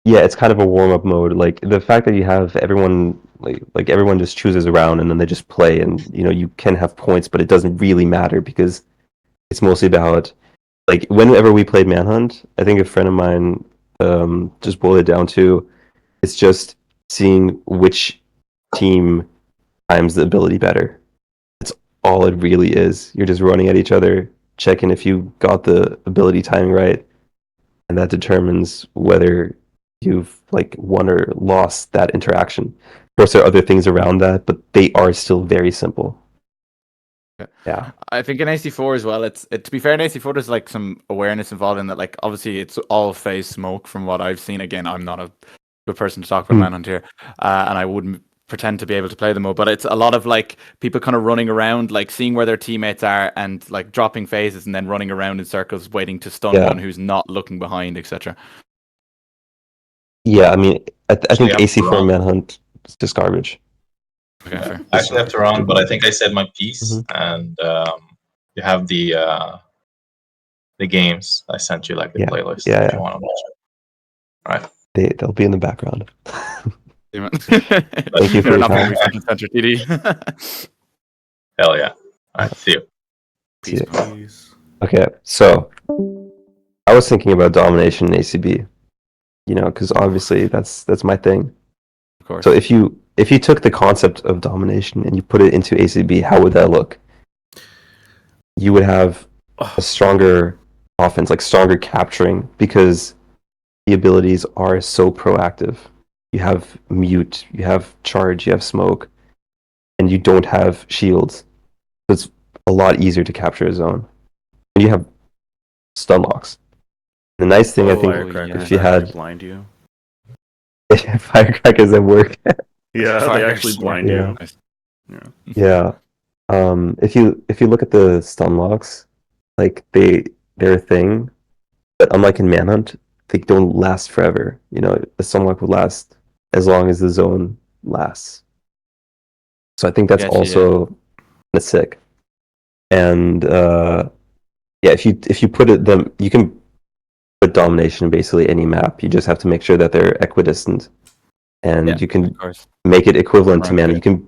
S3: Yeah, it's kind of a warm up mode. Like the fact that you have everyone like everyone just chooses a round and then they just play, and you know you can have points, but it doesn't really matter because it's mostly about like whenever we played Manhunt, I think a friend of mine just boiled it down to it's just seeing which team times the ability better. That's all it really is. You're just running at each other, checking if you got the ability timing right, and that determines whether you've like won or lost that interaction. Of course, there are other things around that, but they are still very simple. Yeah.
S4: I think in AC4 as well, to be fair, in AC4 there's like some awareness involved in that. Like obviously it's all phase smoke from what I've seen. Again, I'm not a good person to talk about Manhunt here, and I wouldn't pretend to be able to play the mode, but it's a lot of like people kind of running around, like seeing where their teammates are and like dropping phases and then running around in circles waiting to stun one who's not looking behind, etc.
S3: Yeah, I mean, I think AC4 Manhunt is just garbage.
S4: Okay, fair.
S2: I actually have to run, but I think I said my piece, and you have the games I sent you, like the playlist. If you want to watch it. All right.
S3: They'll be in the background.
S4: Thank
S3: you for your time.
S4: Center TD.
S2: Hell yeah! All right, see you.
S1: Peace.
S3: Okay, so I was thinking about domination in ACB. You know, because obviously that's my thing.
S4: Of course.
S3: So if you took the concept of domination and you put it into ACB, how would that look? You would have a stronger offense, like stronger capturing, because the abilities are so proactive. You have mute, you have charge, you have smoke, and you don't have shields. So it's a lot easier to capture a zone. And you have stun locks. The nice thing, I think, if you had
S1: blind you,
S3: firecrackers that work.
S1: Yeah, they actually blind you.
S3: Yeah. If you look at the stun locks, like they're a thing, but unlike in Manhunt, they don't last forever. You know, a stun lock will last as long as the zone lasts. So I think that's also sick. And if you put it them, you can put domination in basically any map. You just have to make sure that they're equidistant, and you can make it equivalent to mana. You can.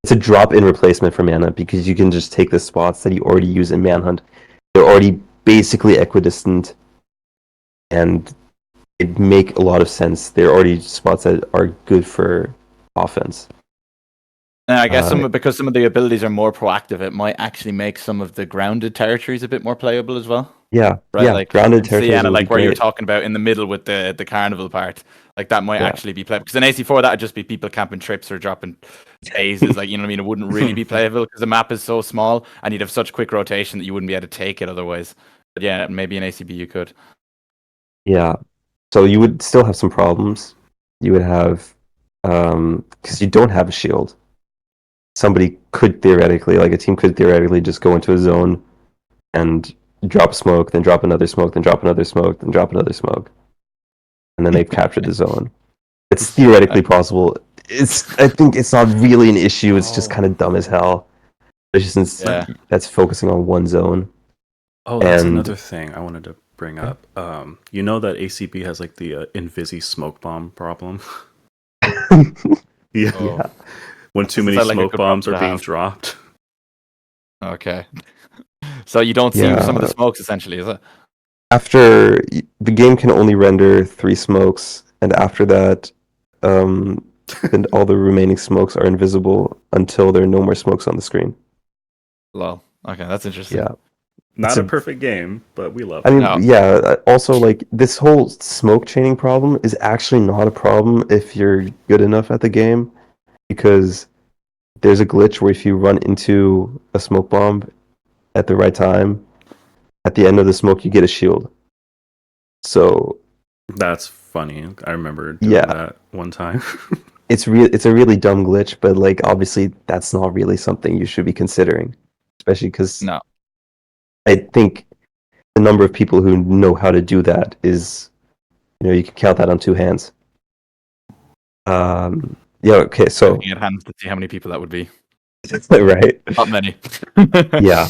S3: It's a drop-in replacement for mana because you can just take the spots that you already use in Manhunt. They're already basically equidistant, and it make a lot of sense. They're already spots that are good for offense.
S4: And I guess because some of the abilities are more proactive, it might actually make some of the grounded territories a bit more playable as well.
S3: Yeah,
S4: right.
S3: Yeah,
S4: like
S3: grounded territories.
S4: Sienna, like where you're talking about in the middle with the carnival part, like that might actually be playable. Because in AC4, that would just be people camping trips or dropping phases. Like, you know what I mean? It wouldn't really be playable because the map is so small and you'd have such quick rotation that you wouldn't be able to take it otherwise. But yeah, maybe in ACB you could.
S3: Yeah, so you would still have some problems. You would have because you don't have a shield. Somebody could theoretically, like a team could theoretically just go into a zone and drop smoke, then drop another smoke, then drop another smoke, then drop another smoke. and then they've captured the zone. It's theoretically possible. I think it's not really an issue. It's just kind of dumb as hell, especially since that's focusing on one zone.
S1: Oh, that's another thing I wanted to bring up. You know that ACB has like the Invisi smoke bomb problem. Yeah. When too many smoke bombs are being dropped.
S4: Okay. So you don't see some of the smokes, essentially, is it?
S3: After the game can only render 3 smokes, and after that, then all the remaining smokes are invisible until there are no more smokes on the screen.
S4: Lol. Okay, that's interesting.
S3: Yeah.
S1: Not a perfect game, but we love it.
S3: I mean, yeah, also, like, this whole smoke chaining problem is actually not a problem if you're good enough at the game, because there's a glitch where if you run into a smoke bomb at the right time, at the end of the smoke, you get a shield. So...
S1: That's funny. I remember doing that one time.
S3: It's a really dumb glitch, but, like, obviously that's not really something you should be considering, especially because I think the number of people who know how to do that is, you can count that on 2 hands. Okay, so
S4: looking at hands to see how many people that would be.
S3: Right?
S4: Not many.
S3: Yeah,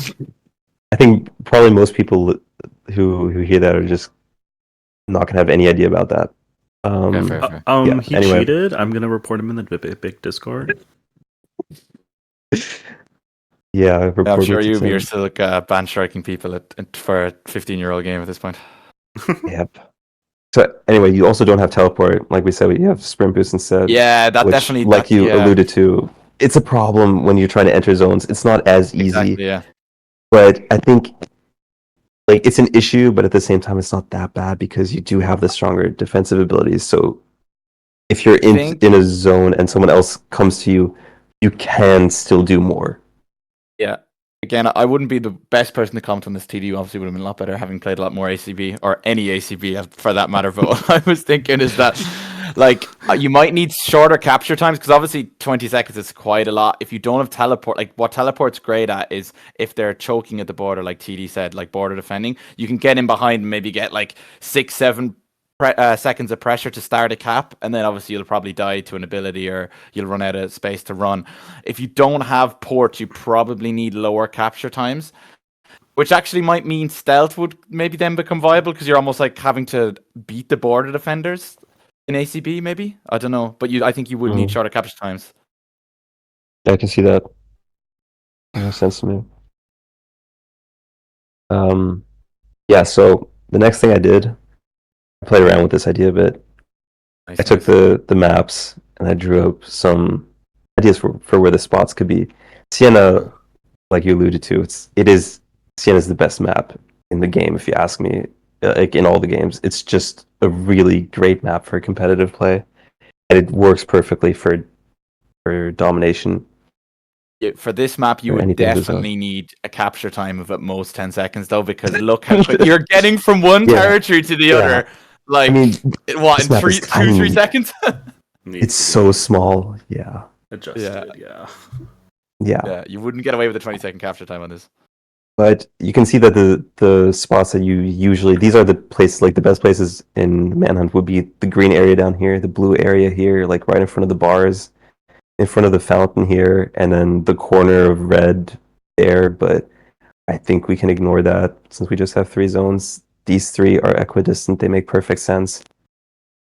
S3: I think probably most people who hear that are just not gonna have any idea about that.
S1: Fair. He cheated. I'm gonna report him in the big Discord.
S3: Yeah,
S4: I'm sure you're still like ban striking people for a 15-year-old game at this point.
S3: Yep. So anyway, you also don't have teleport, like we said. You have sprint boost instead.
S4: Yeah, that definitely.
S3: Like you alluded to, it's a problem when you're trying to enter zones. It's not as easy.
S4: Exactly, yeah.
S3: But I think, like, it's an issue, but at the same time, it's not that bad because you do have the stronger defensive abilities. So if you're in a zone and someone else comes to you, you can still do more.
S4: Yeah. Again, I wouldn't be the best person to comment on this. TD obviously would have been a lot better, having played a lot more ACB, or any ACB for that matter. But what I was thinking is that, like, you might need shorter capture times, because obviously 20 seconds is quite a lot. If you don't have teleport, like, what teleport's great at is if they're choking at the border, like TD said, like border defending, you can get in behind and maybe get like 6-7 seconds of pressure to start a cap, and then obviously you'll probably die to an ability, or you'll run out of space to run. If you don't have ports, you probably need lower capture times, which actually might mean stealth would maybe then become viable, because you're almost like having to beat the border defenders in ACB, maybe. I don't know, but I think you would need shorter capture times.
S3: I can see that. That makes sense to me. Yeah, so the next thing I did, I played around with this idea a bit. I took the maps and I drew up some ideas for where the spots could be. Sienna, like you alluded to, Sienna's the best map in the game, if you ask me. Like, in all the games, it's just a really great map for competitive play, and it works perfectly for domination.
S4: For this map, you would definitely need a capture time of at most 10 seconds, though, because look how quick you're getting from one territory to the other. Like, I mean, what, in 2-3 seconds?
S3: It's so small. Yeah.
S1: Adjusted,
S3: yeah.
S4: You wouldn't get away with a 20-second capture time on this.
S3: But you can see that the spots that you usually, these are the places, like the best places in Manhunt would be the green area down here, the blue area here, like right in front of the bars, in front of the fountain here, and then the corner of red there. But I think we can ignore that since we just have 3 zones. These 3 are equidistant. They make perfect sense.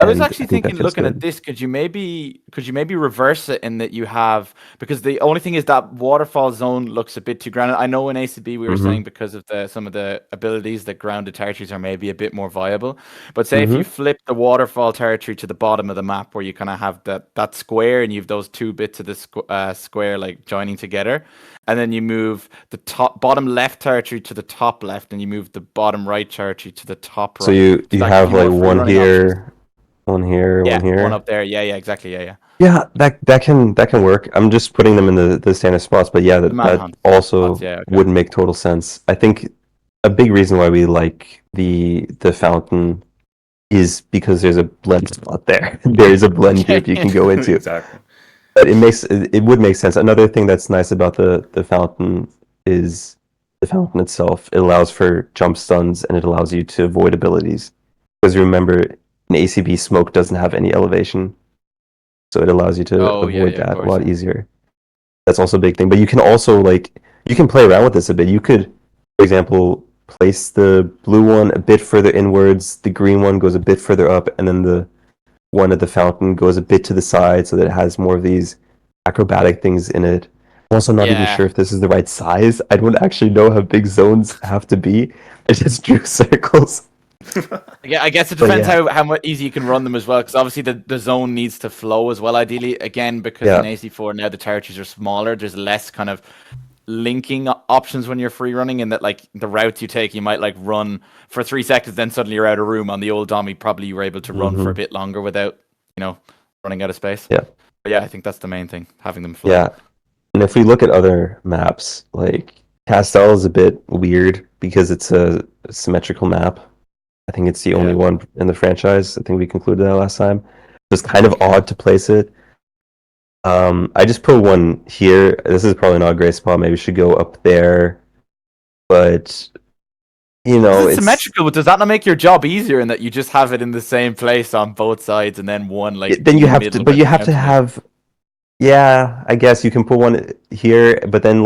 S4: I was actually thinking, looking at this, could you maybe reverse it in that you have, because the only thing is that waterfall zone looks a bit too grounded. I know in ACB we were saying because of some of the abilities that grounded territories are maybe a bit more viable. But say if you flip the waterfall territory to the bottom of the map, where you kind of have that square and you have those 2 bits of the square like joining together, and then you move the bottom left territory to the top left, and you move the bottom right territory to the top right.
S3: So you have like one here. One here, one here.
S4: One up there. Yeah, exactly. Yeah.
S3: Yeah, that can work. I'm just putting them in the standard spots, but yeah, that also would make total sense. I think a big reason why we like the fountain is because there's a blend spot there. There's a blend group you can go into.
S1: Exactly.
S3: But it would make sense. Another thing that's nice about the fountain is the fountain itself. It allows for jump stuns and it allows you to avoid abilities. Because remember, an ACB smoke doesn't have any elevation, so it allows you to avoid that a lot easier. That's also a big thing. But you can also you can play around with this a bit. You could, for example, place the blue one a bit further inwards, the green one goes a bit further up, and then the one at the fountain goes a bit to the side so that it has more of these acrobatic things in it. I'm also not even sure if this is the right size. I don't actually know how big zones have to be. I just drew circles.
S4: Yeah, I guess it depends how much easy you can run them as well, because obviously the zone needs to flow as well, ideally. Again, because in AC4 now the territories are smaller, there's less kind of linking options when you're free running, and that like the routes you take, you might like run for 3 seconds, then suddenly you're out of room. On the old Dommy, probably you were able to run for a bit longer without, running out of space.
S3: Yeah.
S4: But yeah, I think that's the main thing, having them flow.
S3: Yeah. And if we look at other maps, like Castel is a bit weird because it's a symmetrical map. I think it's the only one in the franchise. I think we concluded that last time. It's kind of odd to place it. I just put one here. This is probably not a great spot. Maybe we should go up there. But
S4: it's symmetrical, but does that not make your job easier in that you just have it in the same place on both sides and then one
S3: then you have to, but you have to have. Yeah, I guess you can put one here, but then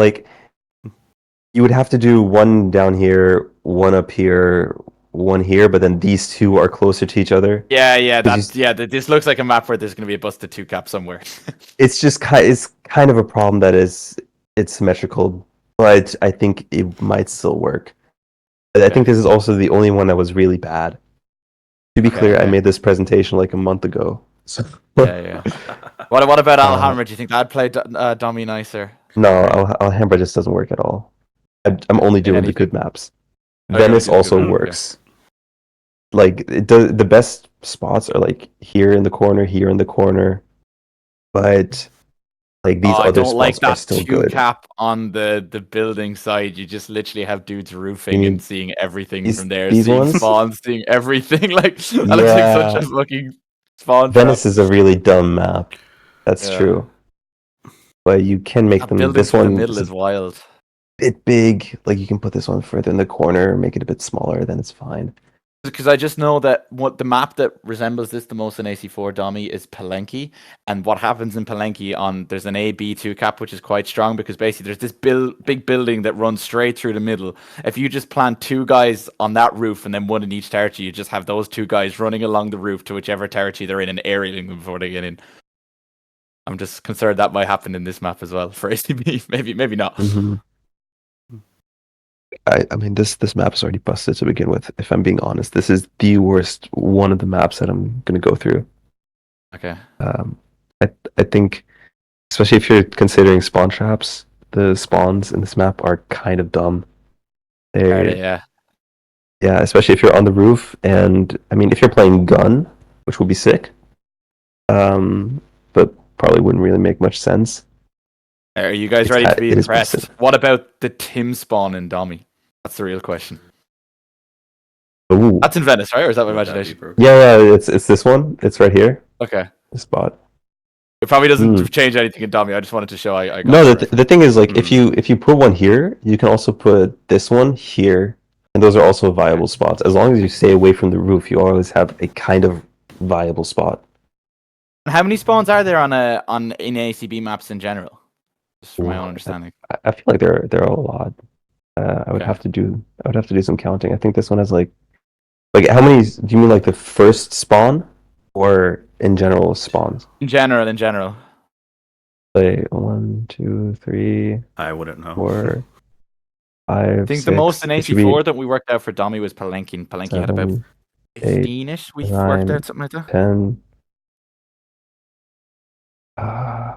S3: you would have to do one down here, one up here, one here, but then these two are closer to each other.
S4: Yeah, this looks like a map where there's going to be a busted 2 cap somewhere.
S3: It's just kind of a problem that it's symmetrical, but I think it might still work. I think this is also the only one that was really bad. To be clear, I made this presentation like a month ago. So.
S4: Yeah. What about Alhambra? Do you think I'd play Dommy nicer?
S3: No, Alhambra just doesn't work at all. I'm only doing the good maps. Venice also works. Like the best spots are like here in the corner, but like these other spots are still good.
S4: Cap on the building side. You just literally have dudes roofing and seeing everything from there. Seeing spawns, seeing everything. Like that looks like such a fucking spawn.
S3: Venice is a really dumb map. That's true. But you can make them. This one
S4: in the middle is wild.
S3: Bit big. Like you can put this one further in the corner, make it a bit smaller, then it's fine.
S4: Because I just know that what the map that resembles this the most in AC4 Dommy is Palenque, and what happens in Palenque there's an AB2 cap which is quite strong because basically there's this big building that runs straight through the middle. If you just plant 2 guys on that roof and then one in each territory, you just have those 2 guys running along the roof to whichever territory they're in and aerialing them before they get in. I'm just concerned that might happen in this map as well for ACB. Maybe not.
S3: Mm-hmm. I mean, this map is already busted to begin with. If I'm being honest, this is the worst one of the maps that I'm going to go through.
S4: Okay.
S3: I think, especially if you're considering spawn traps, the spawns in this map are kind of dumb.
S4: Yeah,
S3: especially if you're on the roof, and I mean, if you're playing gun, which will be sick, but probably wouldn't really make much sense.
S4: Are you guys ready to be impressed? What about the Tim spawn in Dommy? That's the real question.
S3: Ooh.
S4: That's in Venice, right? Or is that my imagination?
S3: Yeah, it's this one. It's right here.
S4: Okay.
S3: The spot.
S4: It probably doesn't change anything in Dommy. I just wanted to show I got
S3: No, the thing is, like, if you put one here, you can also put this one here, and those are also viable spots. As long as you stay away from the roof, you always have a kind of viable spot.
S4: How many spawns are there in ACB maps in general? Just from my own understanding.
S3: I feel like there are a lot. I would have to do some counting. I think this one has like how many? Do you mean like the first spawn, or in general spawns?
S4: In general.
S3: Like 1, 2, 3.
S1: I wouldn't know.
S3: 4, 5.
S4: I think the most in AC4 that we worked out for Dommy was Palenque. Palenque had about 15-ish. We worked out something like that.
S3: 10. I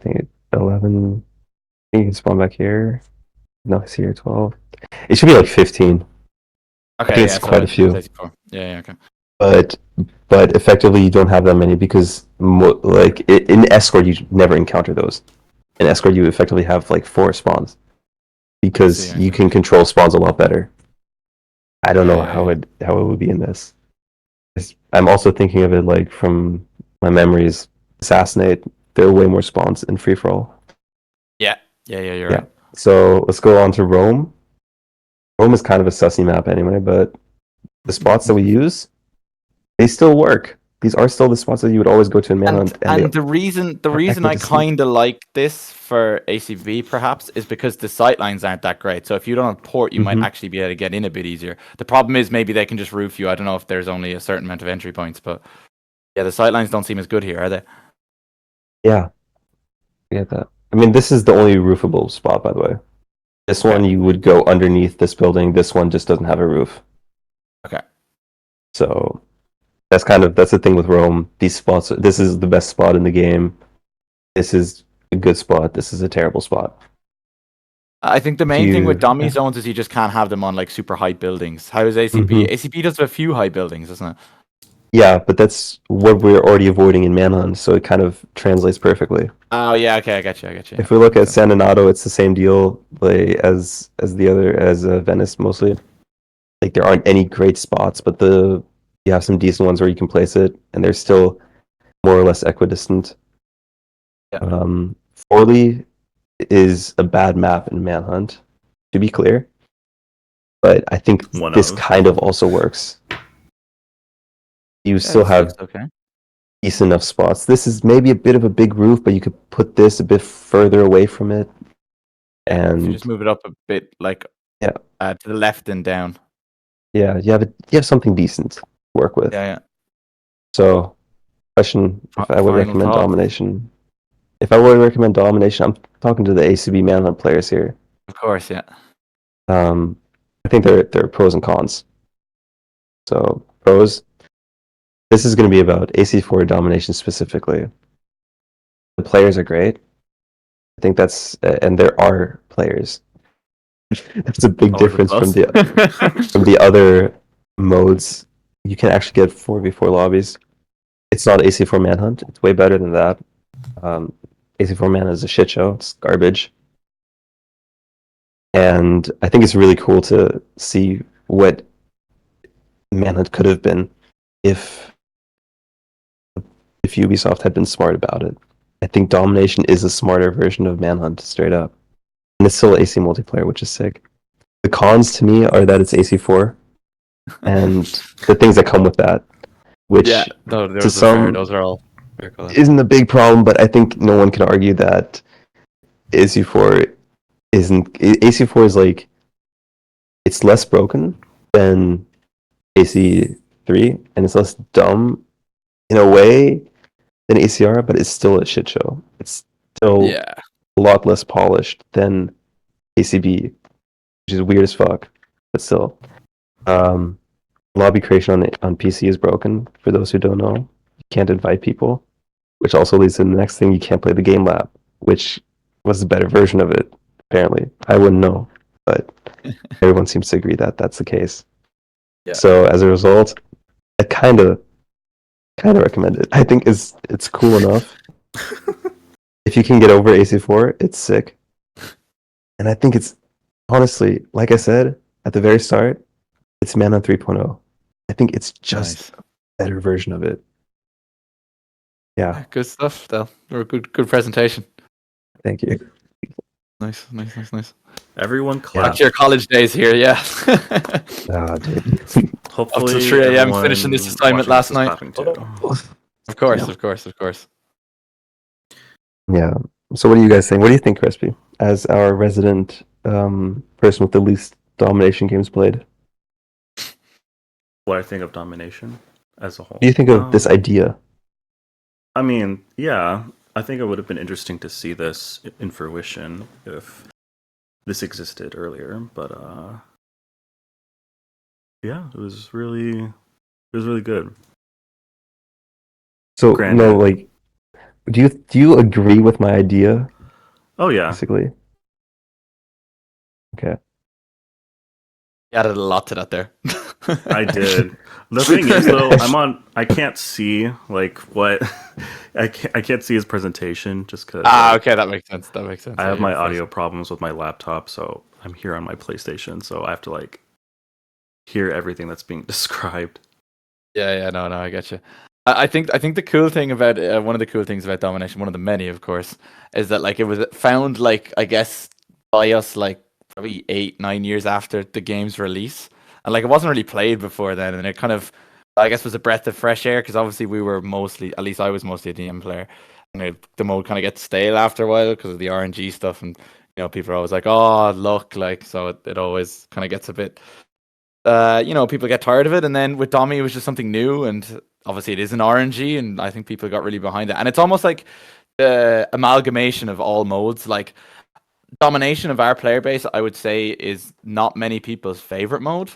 S3: think 11. You can spawn back here. No, it's here 12. It should be like 15.
S4: Okay,
S3: I think it's quite a few.
S4: Yeah, okay.
S3: But effectively, you don't have that many because, in Escort, you never encounter those. In Escort, you effectively have like 4 spawns because you can control spawns a lot better. I don't know how it would be in this. I'm also thinking of it like from my memories. Assassinate. There are way more spawns in free for all.
S4: Yeah, you're right.
S3: So let's go on to Rome. Rome is kind of a sussy map anyway, but the spots that we use, they still work. These are still the spots that you would always go to in Manhunt.
S4: And the reason I
S3: equidistant.
S4: kind of like this for ACV perhaps is because the sightlines aren't that great. So if you don't have port, you might actually be able to get in a bit easier. The problem is maybe they can just roof you. I don't know if there's only a certain amount of entry points, but yeah, the sightlines don't seem as good here, are they?
S3: Yeah, I get that. I mean, this is the only roofable spot, by the way. This one you would go underneath this building. This one just doesn't have a roof.
S4: Okay.
S3: So that's the thing with Rome. These spots. This is the best spot in the game. This is a good spot. This is a terrible spot.
S4: I think the main thing with dummy zones is you just can't have them on like super high buildings. How is ACB? ACB does have a few high buildings, doesn't it?
S3: Yeah, but that's what we're already avoiding in Manhunt, so it kind of translates perfectly.
S4: Oh yeah, okay, I got you.
S3: If we look at San Donato, it's the same deal as Venice mostly. Like there aren't any great spots, but you have some decent ones where you can place it, and they're still more or less equidistant.
S4: Yeah.
S3: Forley is a bad map in Manhunt, to be clear, but I think this kind of also works. You still have decent enough spots. This is maybe a bit of a big roof, but you could put this a bit further away from it. And
S4: if you just move it up a bit, like to the left and down.
S3: Yeah, you have something decent to work with.
S4: Yeah.
S3: So, question: if I would recommend domination? If I were to recommend domination, I'm talking to the ACB Manhunt players here.
S4: Of course, yeah.
S3: I think there are pros and cons. So pros. This is going to be about AC4 domination specifically. The players are great. I think and there are players. That's a big difference from the other modes. You can actually get 4v4 lobbies. It's not AC4 Manhunt. It's way better than that. AC4 Manhunt is a shit show. It's garbage. And I think it's really cool to see what Manhunt could have been if Ubisoft had been smart about it. I think Domination is a smarter version of Manhunt, straight up. And it's still AC multiplayer, which is sick. The cons to me are that it's AC4 and the things that come with that, which to some
S4: those are all very cool.
S3: Isn't a big problem, but I think no one can argue that AC4 AC4 is like, it's less broken than AC3, and it's less dumb in a way than ACR, but it's still a shit show. It's still a lot less polished than ACB, which is weird as fuck, but still. Lobby creation on PC is broken, for those who don't know. You can't invite people, which also leads to the next thing: you can't play the game lab, which was a better version of it, apparently. I wouldn't know, but everyone seems to agree that that's the case. Yeah. So as a result, I kind of recommend it. I think it's cool enough. If you can get over AC4, it's sick. And I think it's, honestly, like I said at the very start, it's Manhunt 3.0. I think it's just a better version of it. Yeah.
S4: Good stuff, Del. Or good presentation.
S3: Thank you.
S4: Nice.
S1: Everyone clap.
S4: Back to your college days here, yeah.
S3: Dude.
S1: Hopefully,
S4: up to 3 a.m. finishing this assignment last night. Of course.
S3: Yeah. So what do you guys think? What do you think, Crispy, as our resident person with the least domination games played?
S1: What I think of domination as a whole.
S3: What do you think of this idea?
S1: I mean, yeah, I think it would have been interesting to see this in fruition if this existed earlier, but yeah, it was really good.
S3: So no, like, do you agree with my idea?
S1: Oh yeah,
S3: basically. Okay.
S4: You added a lot to that there.
S1: I did. The thing is, though, I can't see like what I can't see his presentation just because.
S4: Okay, that makes sense.
S1: I have my audio problems with my laptop, so I'm here on my PlayStation, so I have to like hear everything that's being described.
S4: Yeah, no, I get you. I think the cool thing about one of the cool things about Domination, one of the many, of course, is that like it was found, like, I guess by us, like probably 8-9 years after the game's release, and like it wasn't really played before then, and it kind of I guess was a breath of fresh air because obviously we were mostly, at least I was mostly a DM player, and the mode kind of gets stale after a while because of the RNG stuff, and people are always like, "Oh, luck," like so it always kind of gets a bit, people get tired of it, and then with Dommy it was just something new, and obviously it is an RNG, and I think people got really behind it, and it's almost like the amalgamation of all modes, like Domination of our player base, I would say, is not many people's favorite mode.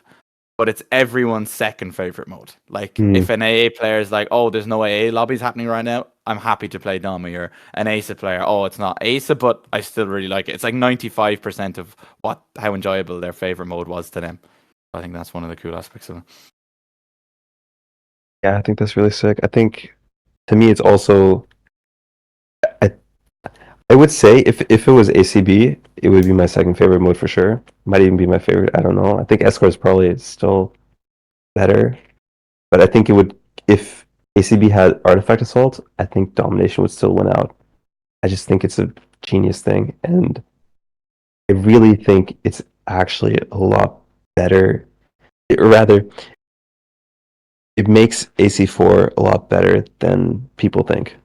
S4: But it's everyone's second favorite mode. Like if an AA player is like, "Oh, there's no AA lobbies happening right now," I'm happy to play Domi. Or an ASA player, "Oh, it's not ASA, but I still really like it." It's like 95% of how enjoyable their favorite mode was to them. I think that's one of the cool aspects of it.
S3: Yeah, I think that's really sick. I think to me, it's also. I would say if it was ACB, it would be my second favorite mode for sure. Might even be my favorite. I don't know. I think Escort is probably still better, but I think it would if ACB had Artifact Assault. I think Domination would still win out. I just think it's a genius thing, and I really think it's actually a lot better. Or rather, it makes AC4 a lot better than people think.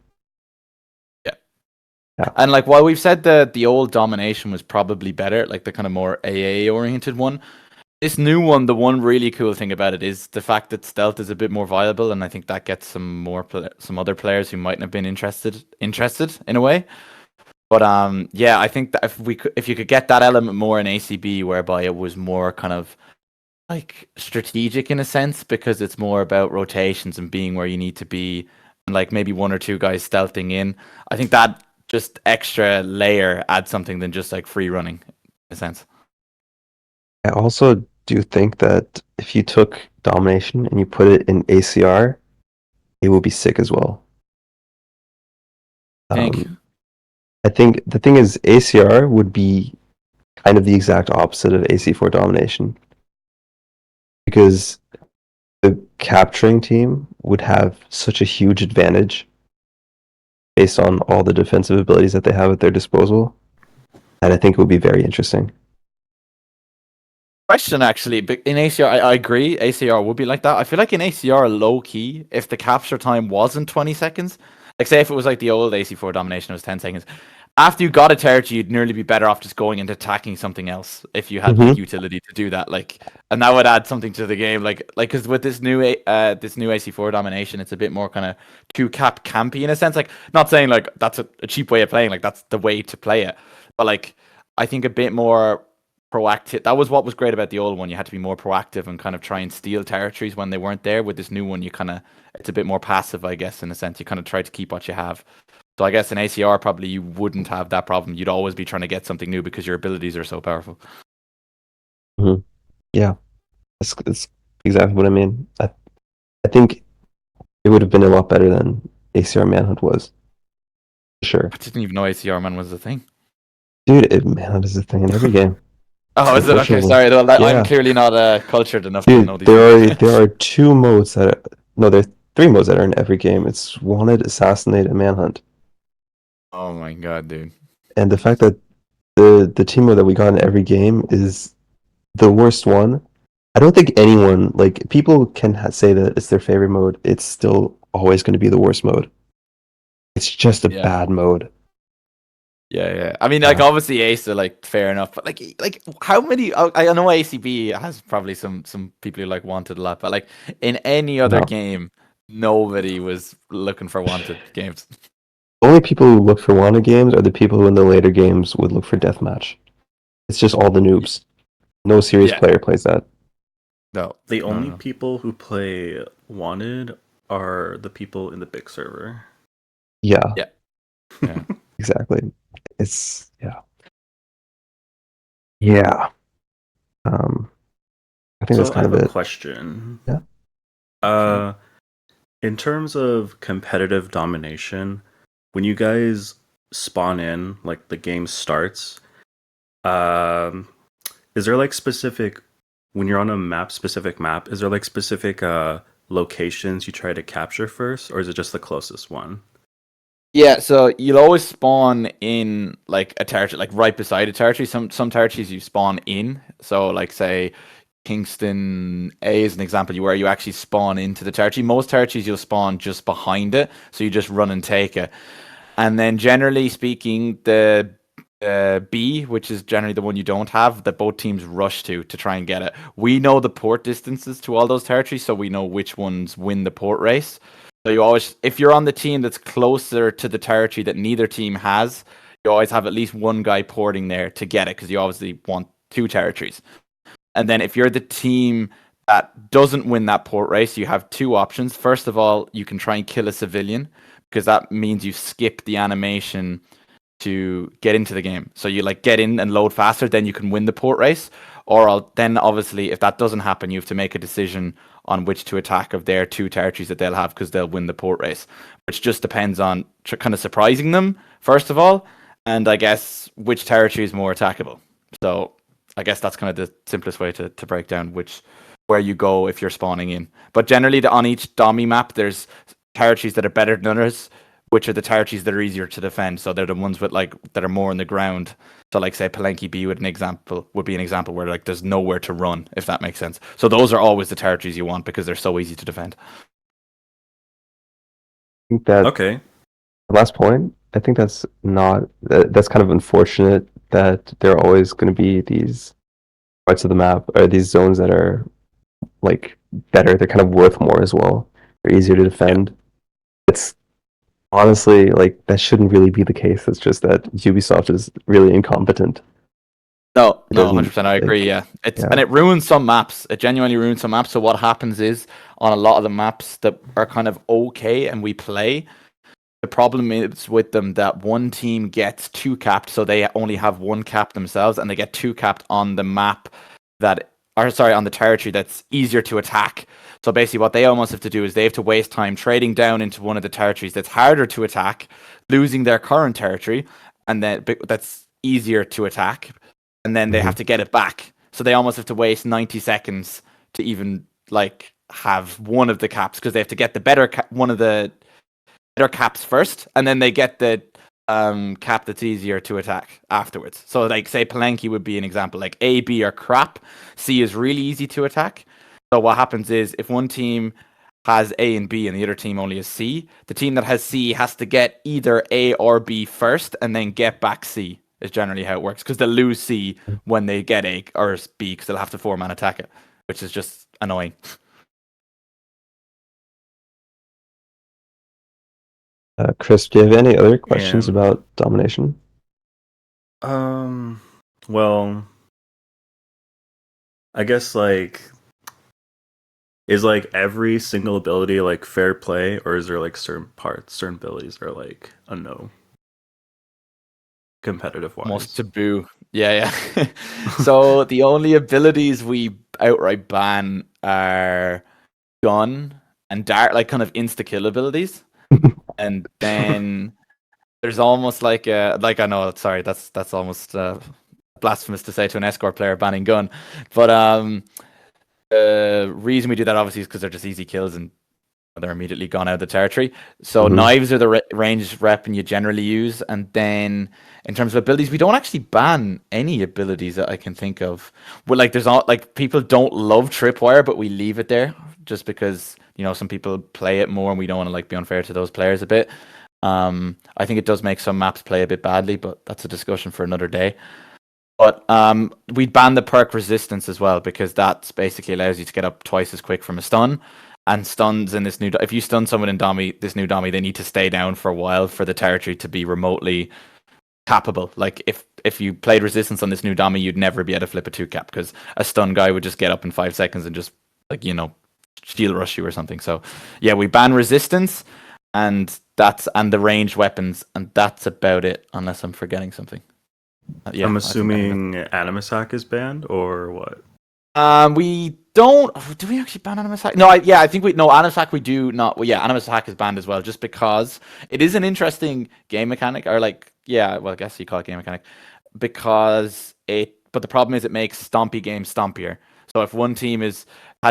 S3: Yeah.
S4: And like while we've said that the old Domination was probably better, like the kind of more AA oriented one, this new one, the one really cool thing about it is the fact that stealth is a bit more viable, and I think that gets some other players who mightn't have been interested in a way. But yeah, I think that if you could get that element more in ACB, whereby it was more kind of like strategic in a sense, because it's more about rotations and being where you need to be, and like maybe one or two guys stealthing in. I think that just extra layer adds something than just like free running in a sense.
S3: I also do think that if you took Domination and you put it in ACR, it will be sick as well. I think the thing is ACR would be kind of the exact opposite of AC4 Domination. Because the capturing team would have such a huge advantage based on all the defensive abilities that they have at their disposal. And I think it would be very interesting.
S4: Question actually, but in ACR, I agree, ACR would be like that. I feel like in ACR, low key, if the capture time wasn't 20 seconds, like say if it was like the old AC4 Domination, it was 10 seconds. After you got a territory, you'd nearly be better off just going and attacking something else if you had like utility to do that. Like, and that would add something to the game. Like because with this new AC4 Domination, it's a bit more kind of two cap campy in a sense. Like, not saying like that's a cheap way of playing. Like that's the way to play it, but like I think a bit more proactive. That was what was great about the old one. You had to be more proactive and kind of try and steal territories when they weren't there. With this new one, it's a bit more passive, I guess, in a sense. You kind of try to keep what you have. So I guess in ACR, probably you wouldn't have that problem. You'd always be trying to get something new because your abilities are so powerful.
S3: Mm-hmm. Yeah, that's exactly what I mean. I think it would have been a lot better than ACR Manhunt was. Sure.
S4: I didn't even know ACR Man was a thing.
S3: Dude, Manhunt is a thing in every game.
S4: Oh, is it? Okay, sorry. Yeah. I'm clearly not cultured enough to know these things.
S3: There are two modes there are three modes that are in every game. It's Wanted, Assassinate, and Manhunt.
S4: Oh my god, dude.
S3: And the fact that the team mode that we got in every game is the worst one. I don't think anyone, like, people can say that it's their favorite mode. It's still always going to be the worst mode. It's just a bad mode.
S4: Yeah. I mean, like, obviously Ace are like fair enough, but like how many? I know ACB has probably some people who like Wanted a lot, but like in any other game, nobody was looking for Wanted games.
S3: The only people who look for Wanted games are the people who in the later games would look for Deathmatch. It's just all the noobs. No serious player plays that.
S4: No.
S1: The only people who play Wanted are the people in the big server.
S3: Yeah. Exactly. It's yeah. I think that's kind of it.
S1: I have a question.
S3: Yeah.
S1: In terms of competitive domination, when you guys spawn in, like the game starts, is there like specific, when you're on a specific map, is there like specific locations you try to capture first, or is it just the closest one?
S4: Yeah, so you'll always spawn in like a territory, like right beside a territory. Some territories you spawn in. So like say Kingston A is an example where you actually spawn into the territory. Most territories you'll spawn just behind it, so you just run and take it. And then generally speaking, the B, which is generally the one you don't have, that both teams rush to try and get it. We know the port distances to all those territories, so we know which ones win the port race. So you always, if you're on the team that's closer to the territory that neither team has, you always have at least one guy porting there to get it, because you obviously want 2 territories. And then if you're the team that doesn't win that port race, you have 2 options. First of all, you can try and kill a civilian, because that means you skip the animation to get into the game. So you like get in and load faster, then you can win the port race. Or then obviously, if that doesn't happen, you have to make a decision on which to attack of their 2 territories that they'll have, because they'll win the port race, which just depends on kind of surprising them, first of all, and I guess which territory is more attackable. So I guess that's kind of the simplest way to break down where you go if you're spawning in. But generally, on each Dommy map, there's territories that are better than others, which are the territories that are easier to defend. So they're the ones with that are more on the ground. So like say Palenque B would be an example where like there's nowhere to run, if that makes sense. So those are always the territories you want because they're so easy to defend.
S3: I think that
S1: Okay.
S3: the last point, I think that's kind of unfortunate that there are always going to be these parts of the map or these zones that are like better. They're kind of worth more as well. They're easier to defend. It's honestly like that shouldn't really be the case. It's just that Ubisoft is really incompetent.
S4: No, 100%. I agree. Yeah, and it ruins some maps. It genuinely ruins some maps. So what happens is on a lot of the maps that are kind of okay and we play, the problem is with them that one team gets 2 capped, so they only have 1 cap themselves, and they get 2 capped on the map on the territory that's easier to attack. So basically what they almost have to do is they have to waste time trading down into one of the territories that's harder to attack, losing their current territory, and then that's easier to attack, and then they have to get it back. So they almost have to waste 90 seconds to even like have one of the caps, because they have to get the better one of the better caps first, and then they get the cap that's easier to attack afterwards. So like say Palenque would be an example. Like A, B are crap, C is really easy to attack. So what happens is if one team has A and B and the other team only has C, the team that has C has to get either A or B first and then get back C, is generally how it works, because they'll lose C when they get A or B, because they'll have to 4-man attack it, which is just annoying.
S3: Chris, do you have any other questions about domination?
S1: Well, I guess like is like every single ability like fair play, or is there like certain abilities that are like a no? Competitive wise.
S4: Almost taboo. Yeah. So the only abilities we outright ban are gun and dart, like kind of insta-kill abilities. And then there's almost like I know, sorry, that's almost blasphemous to say to an escort player banning gun, but the reason we do that obviously is because they're just easy kills and they're immediately gone out of the territory. So knives are the ranged weapon you generally use, and then in terms of abilities, we don't actually ban any abilities that I can think of. But like, there's not like people don't love tripwire, but we leave it there just because some people play it more, and we don't want to like be unfair to those players a bit. I think it does make some maps play a bit badly, but that's a discussion for another day. But we ban the perk resistance as well, because that basically allows you to get up twice as quick from a stun. And stuns in this if you stun someone in this new Dommy, they need to stay down for a while for the territory to be remotely cappable. Like if you played resistance on this new Dommy, you'd never be able to flip a 2 cap, because a stun guy would just get up in 5 seconds and just like shield rush you or something. So yeah, we ban resistance and the ranged weapons, and that's about it, unless I'm forgetting something. Yeah,
S1: I'm assuming Animus Hack is banned, or what?
S4: We don't. Do we actually ban Animus Hack? No, I think Animus Hack we do not. Well, yeah, Animus Hack is banned as well, just because it is an interesting game mechanic, or like, yeah, well, I guess you call it game mechanic, because but the problem is it makes stompy games stompier. So if one team has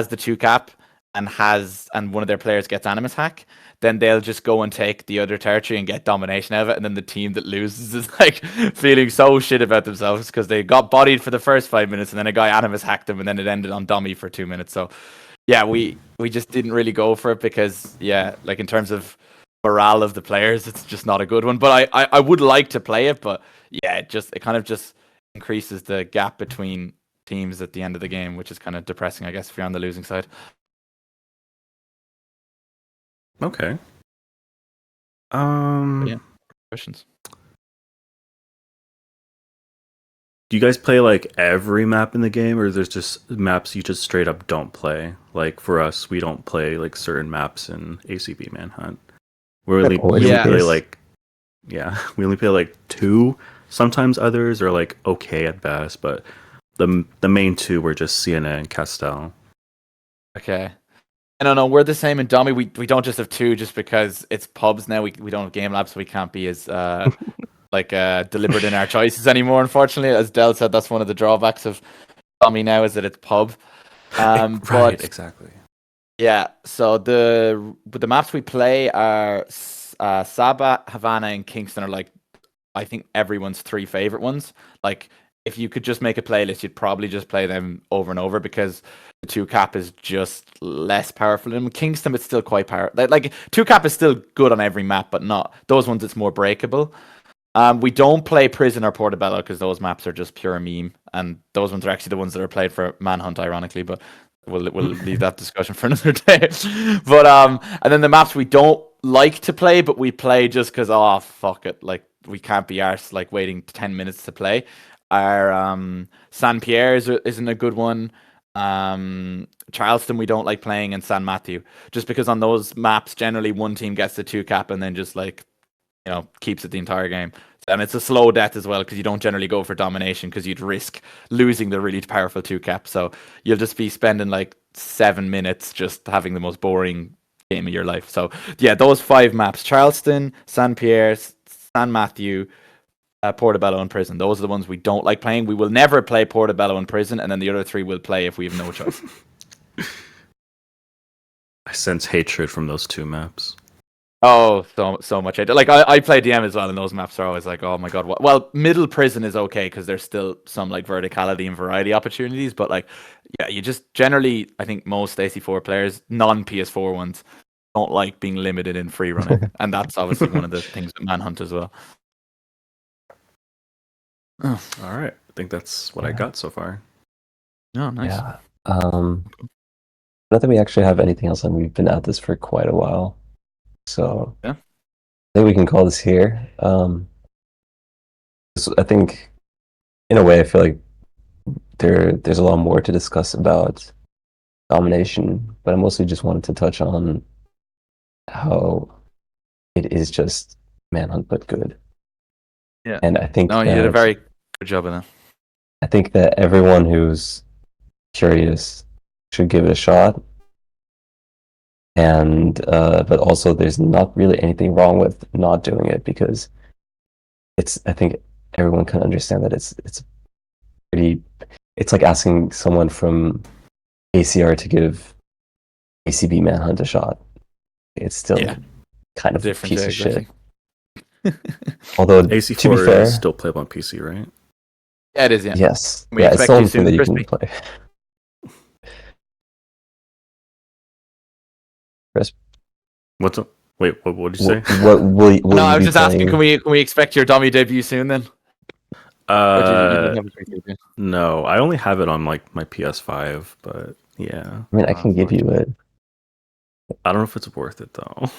S4: the 2 cap and one of their players gets Animus Hack, then they'll just go and take the other territory and get domination out of it, and then the team that loses is like feeling so shit about themselves because they got bodied for the first 5 minutes, and then a guy Animus hacked them, and then it ended on dummy for 2 minutes. So yeah, we just didn't really go for it because like in terms of morale of the players, it's just not a good one. But I would like to play it, but yeah, it kind of just increases the gap between teams at the end of the game, which is kind of depressing, I guess, if you're on the losing side.
S1: Okay.
S4: Yeah. Questions?
S1: Do you guys play like every map in the game, or there's just maps you just straight up don't play? Like for us, we don't play like certain maps in ACB Manhunt. We only play like we only play like 2. Sometimes others are like okay at best, but the main 2 were just Siena and Castel.
S4: Okay. I don't know. We're the same in Dummy. We don't just have 2 just because it's pubs now. We don't have game labs, so we can't be as deliberate in our choices anymore. Unfortunately, as Del said, that's one of the drawbacks of Dummy now is that it's pub.
S1: Right, exactly.
S4: Yeah. So the maps we play are Saba, Havana, and Kingston are like I think everyone's 3 favorite ones. Like if you could just make a playlist, you'd probably just play them over and over because the 2 cap is just less powerful. And Kingston, it's still quite powerful. Like 2 cap is still good on every map, but not those ones. It's more breakable. We don't play Prison or Portobello because those maps are just pure meme, and those ones are actually the ones that are played for Manhunt, ironically. But we'll leave that discussion for another day. But and then the maps we don't like to play, but we play just because fuck it, like we can't be arsed like waiting 10 minutes to play. Our San Pierre isn't a good one. Charleston we don't like playing, and San Matthew, just because on those maps generally one team gets the 2 cap and then just like keeps it the entire game. And it's a slow death as well because you don't generally go for domination because you'd risk losing the really powerful 2 cap. So you'll just be spending like 7 minutes just having the most boring game of your life. So yeah, those 5 maps: Charleston, San Pierre, San Matthew, Portobello, and Prison. Those are the ones we don't like playing. We will never play Portobello and Prison, and then the other 3 will play if we have no choice.
S1: I sense hatred from those 2 maps.
S4: Oh, so much hate. Like I play DM as well, and those maps are always like, oh my god. What? Well, middle Prison is okay because there's still some like verticality and variety opportunities, but like, yeah, you just generally, I think most AC4 players, non-PS4 ones, don't like being limited in free running, and that's obviously one of the things with Manhunt as well.
S1: Oh. All right, I think that's what I got so far.
S4: Oh, nice.
S3: Yeah. Not that we actually have anything else, and we've been at this for quite a while. So
S4: yeah,
S3: I think we can call this here. I think, in a way, I feel like there's a lot more to discuss about domination, but I mostly just wanted to touch on how it is just Manhunt but good.
S4: Yeah,
S3: and I think
S4: you did a very good job in that.
S3: I think that everyone who's curious should give it a shot. And but also there's not really anything wrong with not doing it because I think everyone can understand that it's like asking someone from ACR to give ACB Manhunt a shot. It's still kind of
S4: different
S3: piece of shit. Although
S1: AC4
S3: to be fair,
S1: is still playable on PC, right?
S4: Yeah, it is. Yeah.
S3: Yes.
S4: We
S3: it's the only thing that you
S4: Crispy.
S3: can play.
S1: What's up? Wait, what did you say?
S3: What will you
S4: no, I was
S3: be
S4: just asking.
S3: playing?
S4: Can we expect your dummy debut soon then?
S1: No, I only have it on like my PS5, but yeah.
S3: I mean, I can give you it.
S1: I don't know if it's worth it though.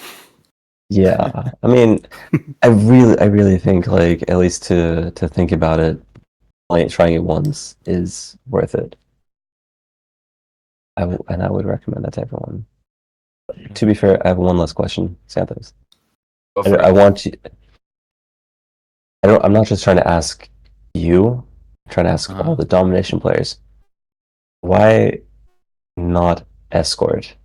S3: Yeah, I mean, I really think like at least to think about it, like trying it once is worth it. I would recommend that to everyone. To be fair, I have one last question, Santos. I want you. I'm not just trying to ask you. I'm trying to ask all the domination players. Why not escort?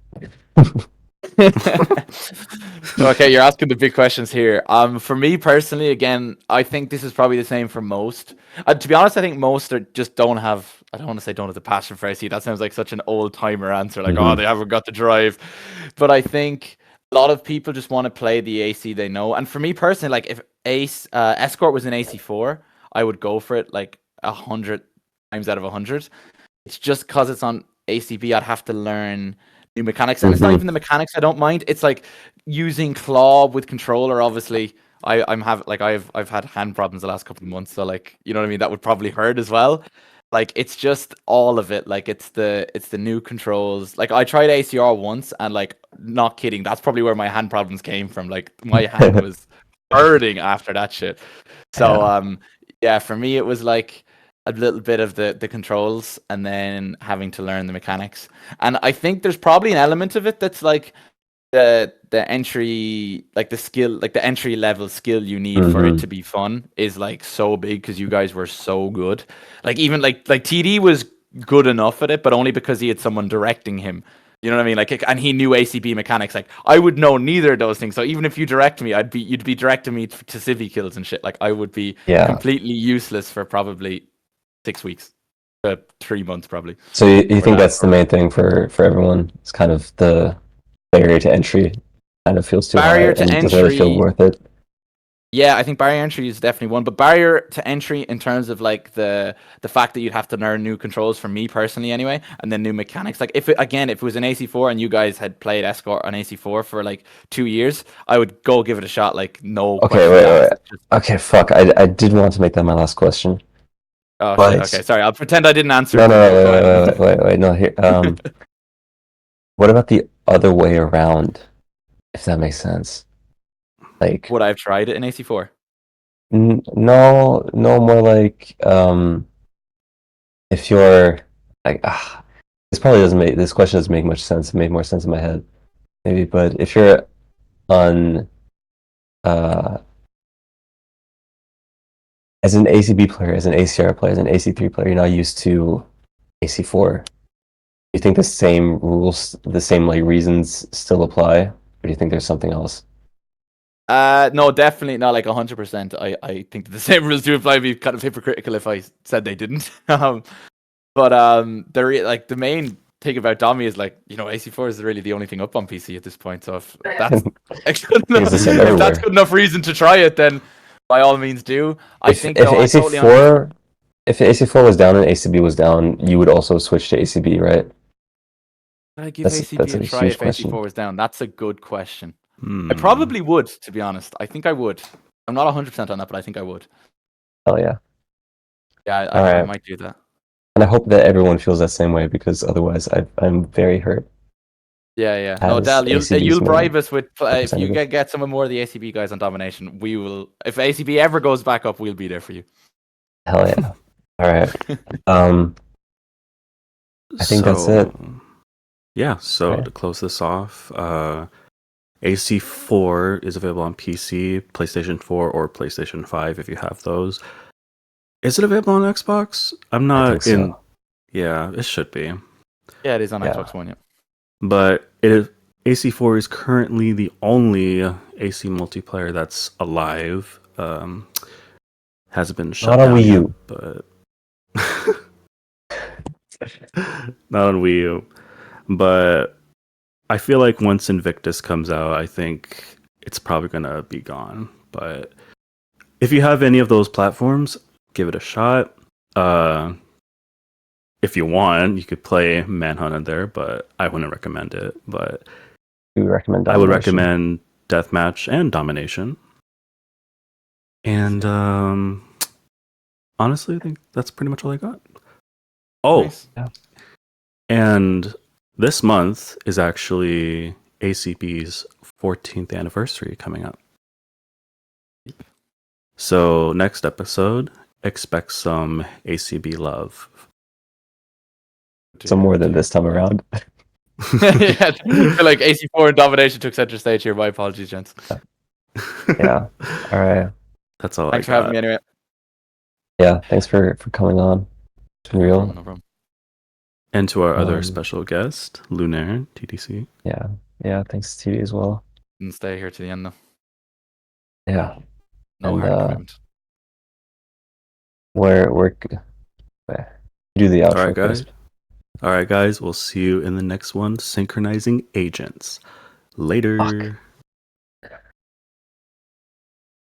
S4: Okay, you're asking the big questions here. For me personally, again, I think this is probably the same for most. To be honest, I think most just don't have I don't want to say don't have the passion for AC. That sounds like such an old timer answer, like,
S3: Mhm.
S4: oh, they haven't got the drive. But I think a lot of people just want to play the AC they know. And for me personally, like if Escort was an AC4, I would go for it like 100 times out of 100. It's just because it's on ACB, I'd have to learn new mechanics, and it's not even the mechanics I don't mind. It's like using claw with controller. Obviously, I've had hand problems the last couple of months, so like you know what I mean. That would probably hurt as well. Like it's just all of it. Like it's the new controls. Like I tried ACR once, and like not kidding, that's probably where my hand problems came from. Like my hand was hurting after that shit. So yeah, for me it was like a little bit of the controls and then having to learn the mechanics. And I think there's probably an element of it that's like the entry, like the skill, like the entry level skill you need for it to be fun is like so big because you guys were so good. Like even like TD was good enough at it, but only because he had someone directing him. You know what I mean? Like, and he knew ACB mechanics. Like, I would know neither of those things. So even if you direct me, you'd be directing me to civvy kills and shit. Like, I would be completely useless for probably 6 weeks, 3 months probably.
S3: So you think that's the main thing for everyone? It's kind of the barrier to entry kind of feels too high and doesn't really feel worth it.
S4: Yeah, I think barrier entry is definitely one, but barrier to entry in terms of like the fact that you'd have to learn new controls for me personally anyway, and then new mechanics. Like if it was an AC4 and you guys had played Escort on AC4 for like 2 years, I would go give it a shot. Like no.
S3: Okay, wait. Okay, fuck. I did want to make that my last question.
S4: Oh, but... okay. Sorry, I'll pretend I didn't answer.
S3: No, wait. No, here. What about the other way around? If that makes sense. Like,
S4: would I have tried it in AC4?
S3: No, more like if you're like this question doesn't make much sense. It made more sense in my head, maybe. But if you're on as an ACB player, as an ACR player, as an AC3 player, you're not used to AC4. Do you think the same rules, the same like reasons still apply, or do you think there's something else?
S4: No, definitely not like 100%. I think the same rules do apply. It'd be kind of hypocritical if I said they didn't. But like the main thing about Domi is like, you know, AC4 is really the only thing up on PC at this point. So if that's if that's good enough reason to try it, then by all means do. I think
S3: if AC4 was down and ACB was down, you would also switch to ACB, right?
S4: Would I give ACB a try if AC4 was down? That's a good question. I probably would, to be honest. I think I would. I'm not 100% on that, but I think I would.
S3: Hell yeah.
S4: Yeah, I might do that.
S3: And I hope that everyone feels that same way, because otherwise I'm very hurt.
S4: Yeah. No, Del, you'll bribe us with if you get some more of the ACB guys on Domination. We will. If ACB ever goes back up, we'll be there for you.
S3: Hell yeah! All right. I think that's it.
S1: Yeah. So to close this off, AC4 is available on PC, PlayStation 4, or PlayStation 5 if you have those. Is it available on Xbox? I'm not
S3: I think so.
S1: Yeah, it should be.
S4: Yeah, it is on Xbox One. Yeah.
S1: But AC4 is currently the only AC multiplayer that's alive. Hasn't been shut down
S3: Wii
S1: yet,
S3: U,
S1: but not on Wii U. But I feel like once Invictus comes out, I think it's probably gonna be gone. But if you have any of those platforms, give it a shot. If you want, you could play Manhunt in there, but I wouldn't recommend it. But
S3: I would
S1: recommend Deathmatch and Domination. And honestly, I think that's pretty much all I got. Oh,
S4: nice.
S3: Yeah.
S1: And this month is actually ACB's 14th anniversary coming up. So next episode, expect some ACB love.
S3: Some more than this time around.
S4: Yeah, I feel like AC4 and Domination took center stage here. My apologies, gents.
S3: Yeah. All right.
S1: That's all.
S4: Thanks for having me anyway.
S3: Yeah, thanks for coming on. It's been real.
S4: No problem.
S1: And to our other special guest, Lunaire, TTC.
S3: Yeah, thanks to you as well.
S4: Didn't stay here to the end though.
S3: Yeah.
S4: No hard commitment.
S3: Where Do the outro,
S1: All right, guys.
S3: Crisp.
S1: All right, guys. We'll see you in the next one. Synchronizing agents. Later.
S3: Fuck.